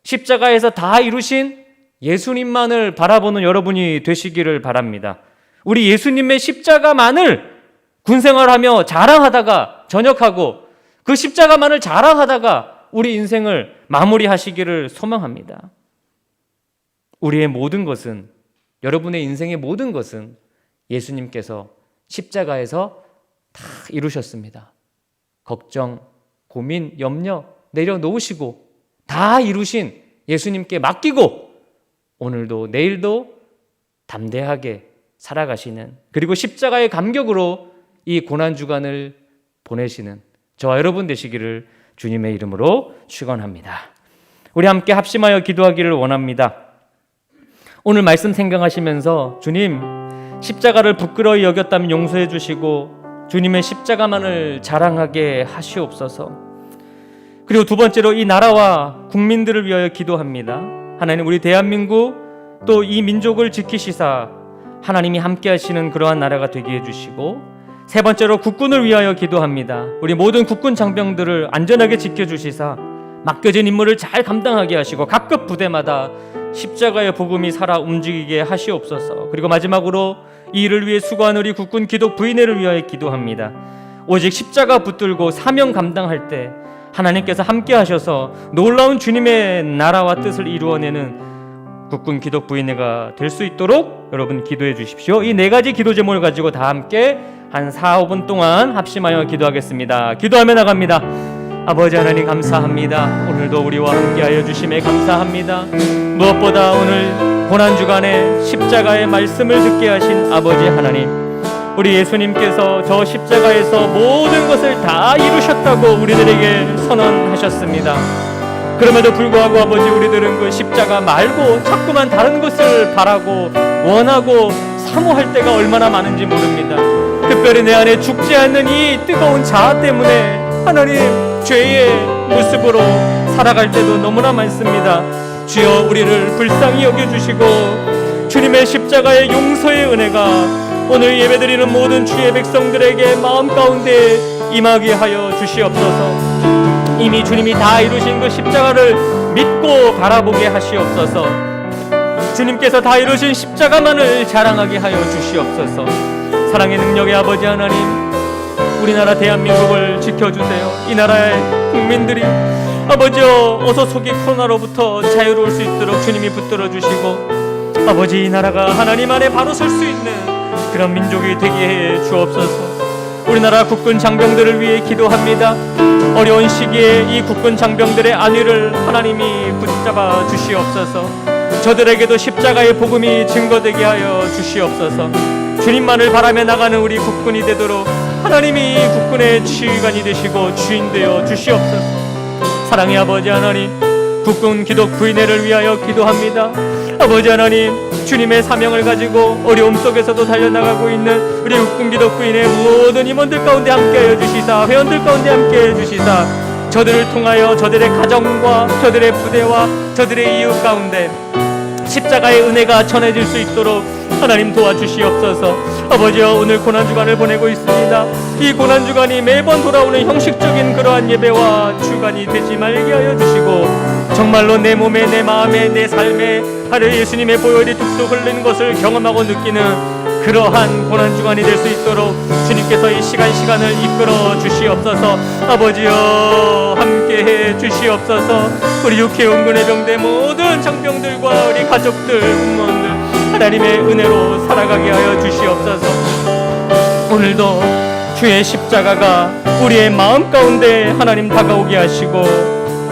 S6: 십자가에서 다 이루신 예수님만을 바라보는 여러분이 되시기를 바랍니다. 우리 예수님의 십자가만을 군생활하며 자랑하다가 전역하고 그 십자가만을 자랑하다가 우리 인생을 마무리하시기를 소망합니다. 우리의 모든 것은, 여러분의 인생의 모든 것은 예수님께서 십자가에서 다 이루셨습니다. 걱정, 고민, 염려 내려놓으시고 다 이루신 예수님께 맡기고 오늘도 내일도 담대하게 살아가시는, 그리고 십자가의 감격으로 이 고난주간을 보내시는 저와 여러분 되시기를 주님의 이름으로 축원합니다. 우리 함께 합심하여 기도하기를 원합니다. 오늘 말씀 생각하시면서 주님, 십자가를 부끄러이 여겼다면 용서해 주시고 주님의 십자가만을 자랑하게 하시옵소서. 그리고 두 번째로 이 나라와 국민들을 위하여 기도합니다. 하나님, 우리 대한민국 또 이 민족을 지키시사 하나님이 함께 하시는 그러한 나라가 되게 해주시고, 세 번째로 국군을 위하여 기도합니다. 우리 모든 국군 장병들을 안전하게 지켜주시사 맡겨진 임무를 잘 감당하게 하시고 각급 부대마다 십자가의 복음이 살아 움직이게 하시옵소서. 그리고 마지막으로 이 일을 위해 수고하는 우리 국군 기독 부인회를 위하여 기도합니다. 오직 십자가 붙들고 사명 감당할 때 하나님께서 함께 하셔서 놀라운 주님의 나라와 뜻을 이루어내는 국군 기독 부인회가 될 수 있도록 여러분 기도해 주십시오. 이 네 가지 기도 제목을 가지고 다 함께 한 4-5분 동안 합심하여 기도하겠습니다. 기도하며 나갑니다. 아버지 하나님 감사합니다. 오늘도 우리와 함께하여 주심에 감사합니다. 무엇보다 오늘 고난주간에 십자가의 말씀을 듣게 하신 아버지 하나님, 우리 예수님께서 저 십자가에서 모든 것을 다 이루셨다고 우리들에게 선언하셨습니다. 그럼에도 불구하고 아버지, 우리들은 그 십자가 말고 자꾸만 다른 것을 바라고 원하고 사모할 때가 얼마나 많은지 모릅니다. 특별히 내 안에 죽지 않는 이 뜨거운 자아 때문에 하나님, 죄의 모습으로 살아갈 때도 너무나 많습니다. 주여, 우리를 불쌍히 여겨주시고 주님의 십자가의 용서의 은혜가 오늘 예배드리는 모든 주의 백성들에게 마음 가운데 임하게 하여 주시옵소서. 이미 주님이 다 이루신 그 십자가를 믿고 바라보게 하시옵소서. 주님께서 다 이루신 십자가만을 자랑하게 하여 주시옵소서. 사랑의 능력의 아버지 하나님, 우리나라 대한민국을 지켜주세요. 이 나라의 국민들이 아버지여 어서 속이 코로나로부터 자유로울 수 있도록 주님이 붙들어 주시고, 아버지 이 나라가 하나님 안에 바로 설 수 있는 그런 민족이 되게 해 주옵소서. 우리나라 국군 장병들을 위해 기도합니다. 어려운 시기에 이 국군 장병들의 안위를 하나님이 붙잡아 주시옵소서. 저들에게도 십자가의 복음이 증거되게 하여 주시옵소서. 주님만을 바라며 나가는 우리 국군이 되도록 하나님이 국군의 지휘관이 되시고 주인 되어 주시옵소서. 사랑의 아버지 하나님, 국군 기독 부인회를 위하여 기도합니다. 아버지 하나님, 주님의 사명을 가지고 어려움 속에서도 달려나가고 있는 우리 국군 기독 부인회 모든 임원들 가운데 함께하여 주시사, 회원들 가운데 함께해 주시사 저들을 통하여 저들의 가정과 저들의 부대와 저들의 이웃 가운데 십자가의 은혜가 전해질 수 있도록 하나님 도와주시옵소서. 아버지여, 오늘 고난주간을 보내고 있습니다. 이 고난주간이 매번 돌아오는 형식적인 그러한 예배와 주간이 되지 말게 하여 주시고, 정말로 내 몸에, 내 마음에, 내 삶에 하루 예수님의 보혈이 뚝뚝 흐르는 것을 경험하고 느끼는 그러한 고난주간이 될 수 있도록 주님께서 이 시간을 이끌어 주시옵소서. 아버지여, 함께해 주시옵소서. 우리 육해원군의 병대 모든 장병들과 우리 가족들, 공무원들 하나님의 은혜로 살아가게 하여 주시옵소서. 오늘도 주의 십자가가 우리의 마음 가운데 하나님 다가오게 하시고,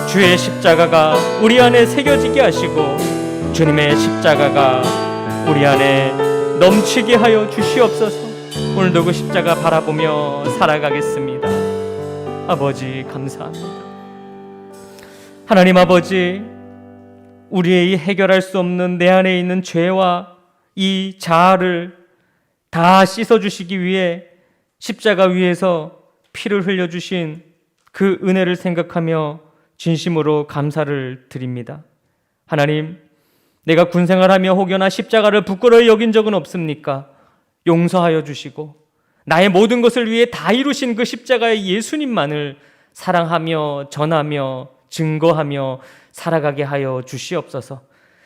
S6: 주의 십자가가 우리 안에 새겨지게 하시고, 주님의 십자가가 우리 안에 넘치게 하여 주시옵소서. 오늘도 그 십자가 바라보며 살아가겠습니다. 아버지, 감사합니다. 하나님 아버지, 우리의 이 해결할 수 없는 내 안에 있는 죄와 이 자아를 다 씻어주시기 위해 십자가 위에서 피를 흘려주신 그 은혜를 생각하며 진심으로 감사를 드립니다. 하나님, 내가 군생활하며 혹여나 십자가를 부끄러이 여긴 적은 없습니까? 용서하여 주시고 나의 모든 것을 위해 다 이루신 그 십자가의 예수님만을 사랑하며 전하며 증거하며 살아가게 하여 주시옵소서.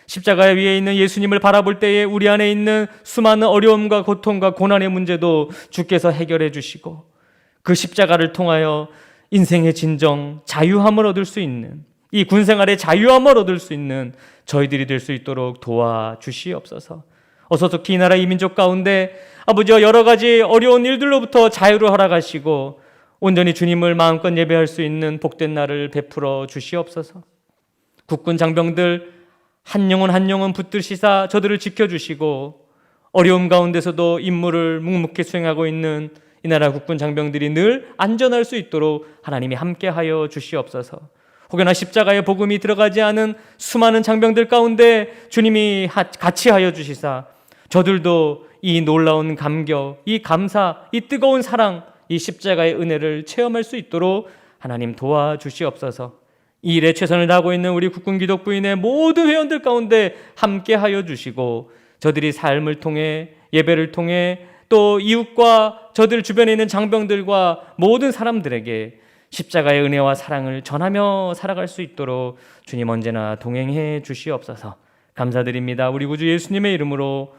S6: 십자가 위에 있는 예수님을 바라볼 때에 우리 안에 있는 수많은 어려움과 고통과 고난의 문제도 주께서 해결해 주시고, 그 십자가를 통하여 인생의 진정 자유함을 얻을 수 있는, 이 군생활의 자유함을 얻을 수 있는 저희들이 될 수 있도록 도와주시옵소서. 어서 특히 이 나라 이 민족 가운데 아버지와 여러 가지 어려운 일들로부터 자유를 허락하시고 온전히 주님을 마음껏 예배할 수 있는 복된 날을 베풀어 주시옵소서. 국군 장병들 한 영혼 한 영혼 붙드시사 저들을 지켜주시고, 어려움 가운데서도 임무를 묵묵히 수행하고 있는 이 나라 국군 장병들이 늘 안전할 수 있도록 하나님이 함께하여 주시옵소서. 혹여나 십자가의 복음이 들어가지 않은 수많은 장병들 가운데 주님이 같이 하여 주시사 저들도 이 놀라운 감격, 이 감사, 이 뜨거운 사랑, 이 십자가의 은혜를 체험할 수 있도록 하나님 도와주시옵소서. 이 일에 최선을 다하고 있는 우리 국군 기독부인의 모든 회원들 가운데 함께 하여 주시고, 저들이 삶을 통해, 예배를 통해, 또 이웃과 저들 주변에 있는 장병들과 모든 사람들에게 십자가의 은혜와 사랑을 전하며 살아갈 수 있도록 주님 언제나 동행해 주시옵소서. 감사드립니다. 우리 구주 예수님의 이름으로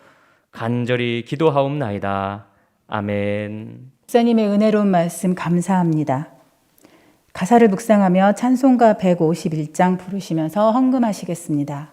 S6: 간절히 기도하옵나이다. 아멘.
S2: 목사님의 은혜로운 말씀 감사합니다. 가사를 묵상하며 찬송가 151장 부르시면서 헌금하시겠습니다.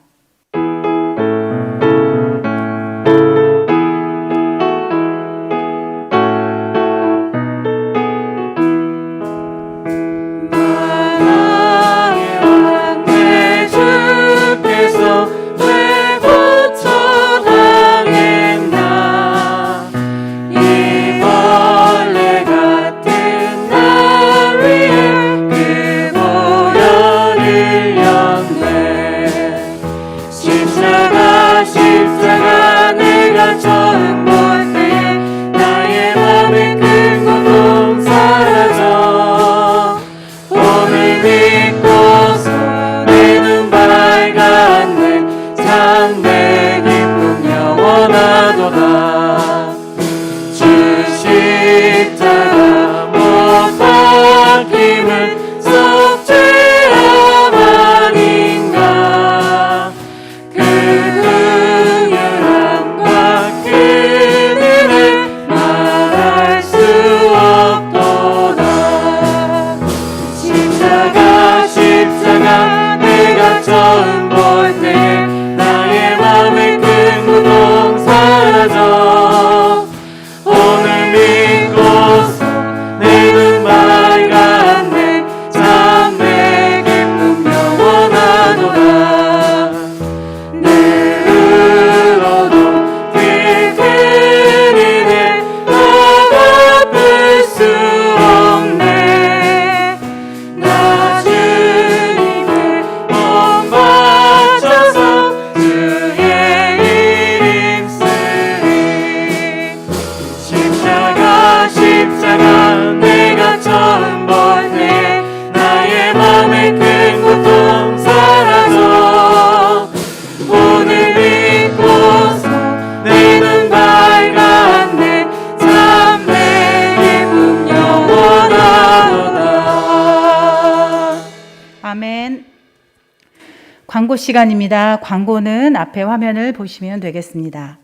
S2: 광고 시간입니다. 광고는 앞에 화면을 보시면 되겠습니다.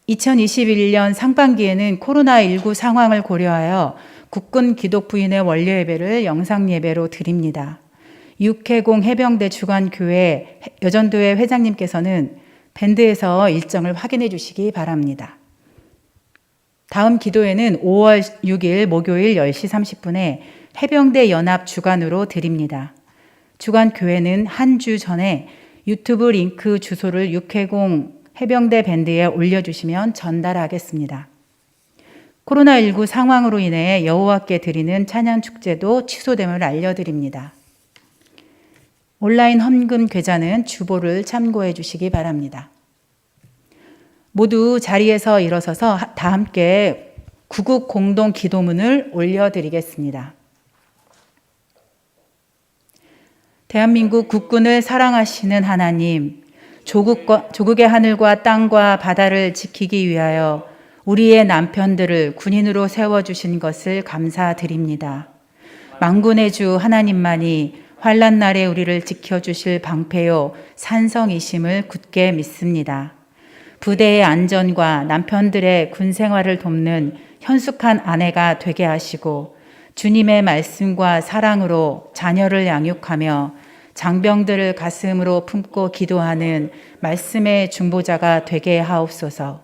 S2: 2021년 상반기에는 코로나19 상황을 고려하여 국군 기독부인의 원료 예배를 영상 예배로 드립니다. 육해공 해병대 주관교회 여전도회 회장님께서는 밴드에서 일정을 확인해 주시기 바랍니다. 다음 기도회는 5월 6일 목요일 10시 30분에 해병대 연합 주관으로 드립니다. 주관교회는 한 주 전에 유튜브 링크 주소를 육해공 해병대 밴드에 올려주시면 전달하겠습니다. 코로나19 상황으로 인해 여호와께 드리는 찬양 축제도 취소됨을 알려드립니다. 온라인 헌금 계좌는 주보를 참고해 주시기 바랍니다. 모두 자리에서 일어서서 다 함께 구국 공동 기도문을 올려드리겠습니다. 대한민국 국군을 사랑하시는 하나님, 조국의 하늘과 땅과 바다를 지키기 위하여 우리의 남편들을 군인으로 세워주신 것을 감사드립니다. 만군의 주 하나님만이 환난 날에 우리를 지켜주실 방패요 산성이심을 굳게 믿습니다. 부대의 안전과 남편들의 군 생활을 돕는 현숙한 아내가 되게 하시고 주님의 말씀과 사랑으로 자녀를 양육하며 장병들을 가슴으로 품고 기도하는 말씀의 중보자가 되게 하옵소서.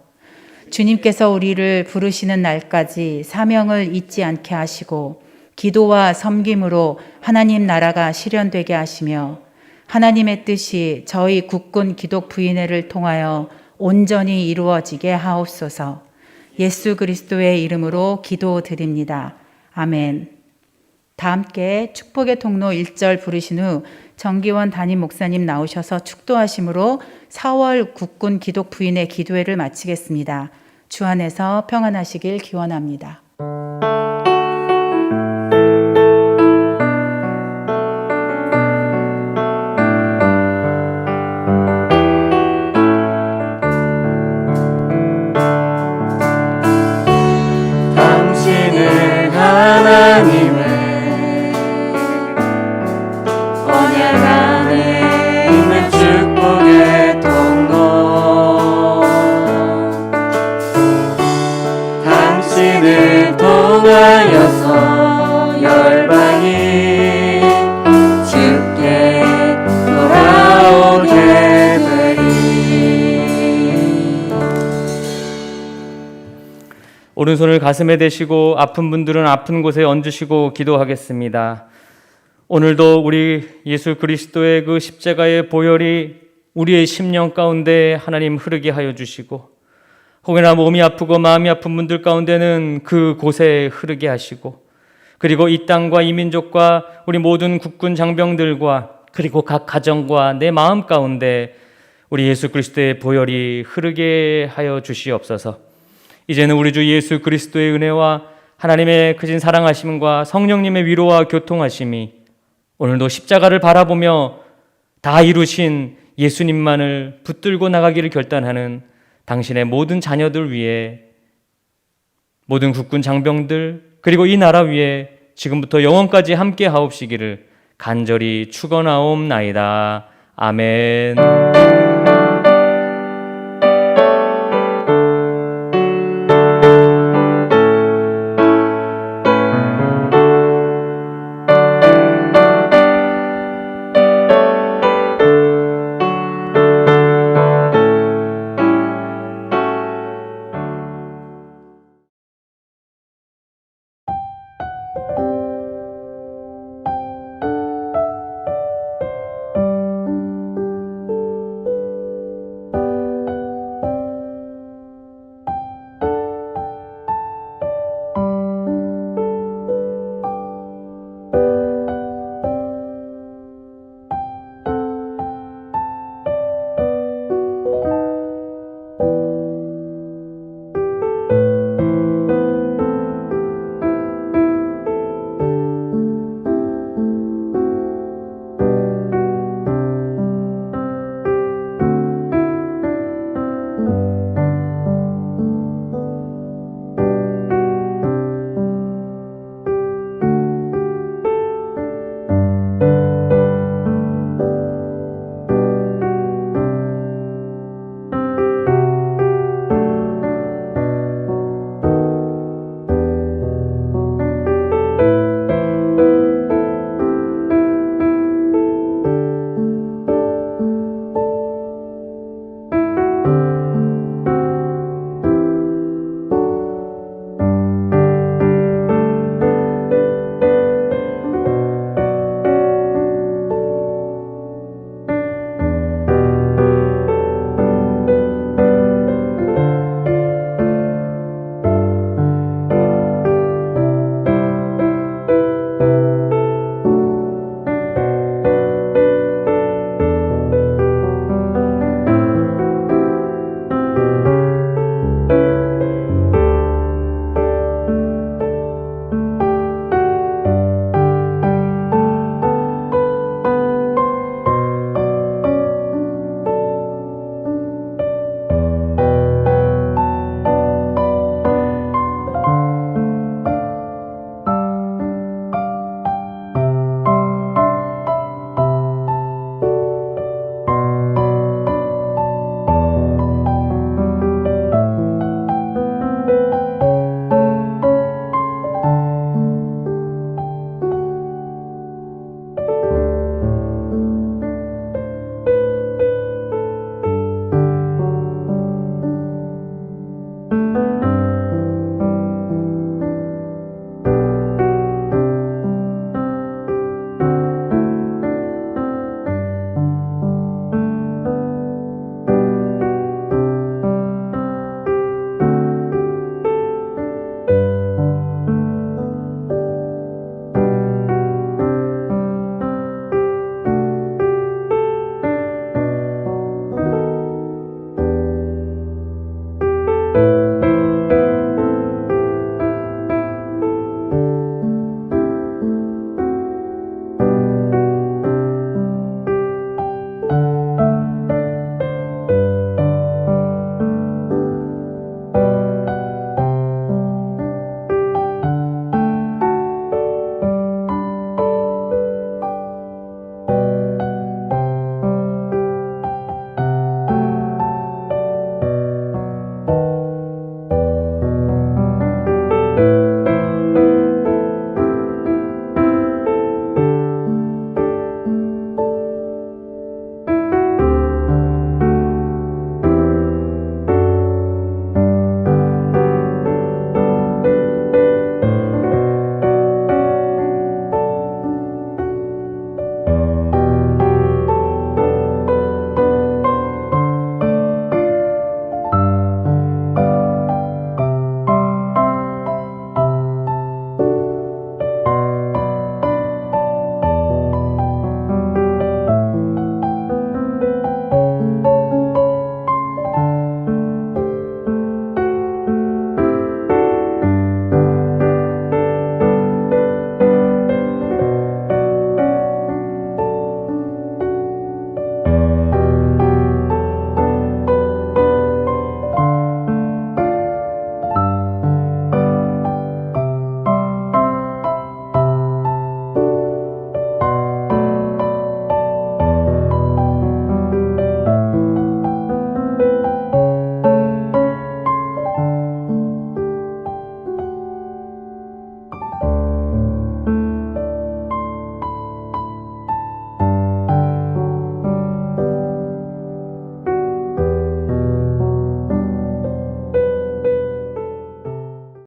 S2: 주님께서 우리를 부르시는 날까지 사명을 잊지 않게 하시고 기도와 섬김으로 하나님 나라가 실현되게 하시며 하나님의 뜻이 저희 국군 기독부인회를 통하여 온전히 이루어지게 하옵소서. 예수 그리스도의 이름으로 기도드립니다. 아멘. 다 함께 축복의 통로 1절 부르신 후 정기원 담임 목사님 나오셔서 축도하심으로 4월 국군 기독부인회 기도회를 마치겠습니다. 주 안에서 평안하시길 기원합니다.
S5: 당신은 하나님의 언약 안에 있는 축복의 통로, 당신을 통하여서 열방이 주께 돌아오게 되리.
S6: 오른손을 가슴에 대시고 아픈 분들은 아픈 곳에 얹으시고 기도하겠습니다. 오늘도 우리 예수 그리스도의 그 십자가의 보혈이 우리의 심령 가운데 하나님 흐르게 하여 주시고, 혹여나 몸이 아프고 마음이 아픈 분들 가운데는 그 곳에 흐르게 하시고, 그리고 이 땅과 이 민족과 우리 모든 국군 장병들과 그리고 각 가정과 내 마음 가운데 우리 예수 그리스도의 보혈이 흐르게 하여 주시옵소서. 이제는 우리 주 예수 그리스도의 은혜와 하나님의 크신 사랑하심과 성령님의 위로와 교통하심이 오늘도 십자가를 바라보며 다 이루신 예수님만을 붙들고 나가기를 결단하는 당신의 모든 자녀들 위해, 모든 국군 장병들 그리고 이 나라 위에 지금부터 영원까지 함께 하옵시기를 간절히 축원하옵나이다. 아멘.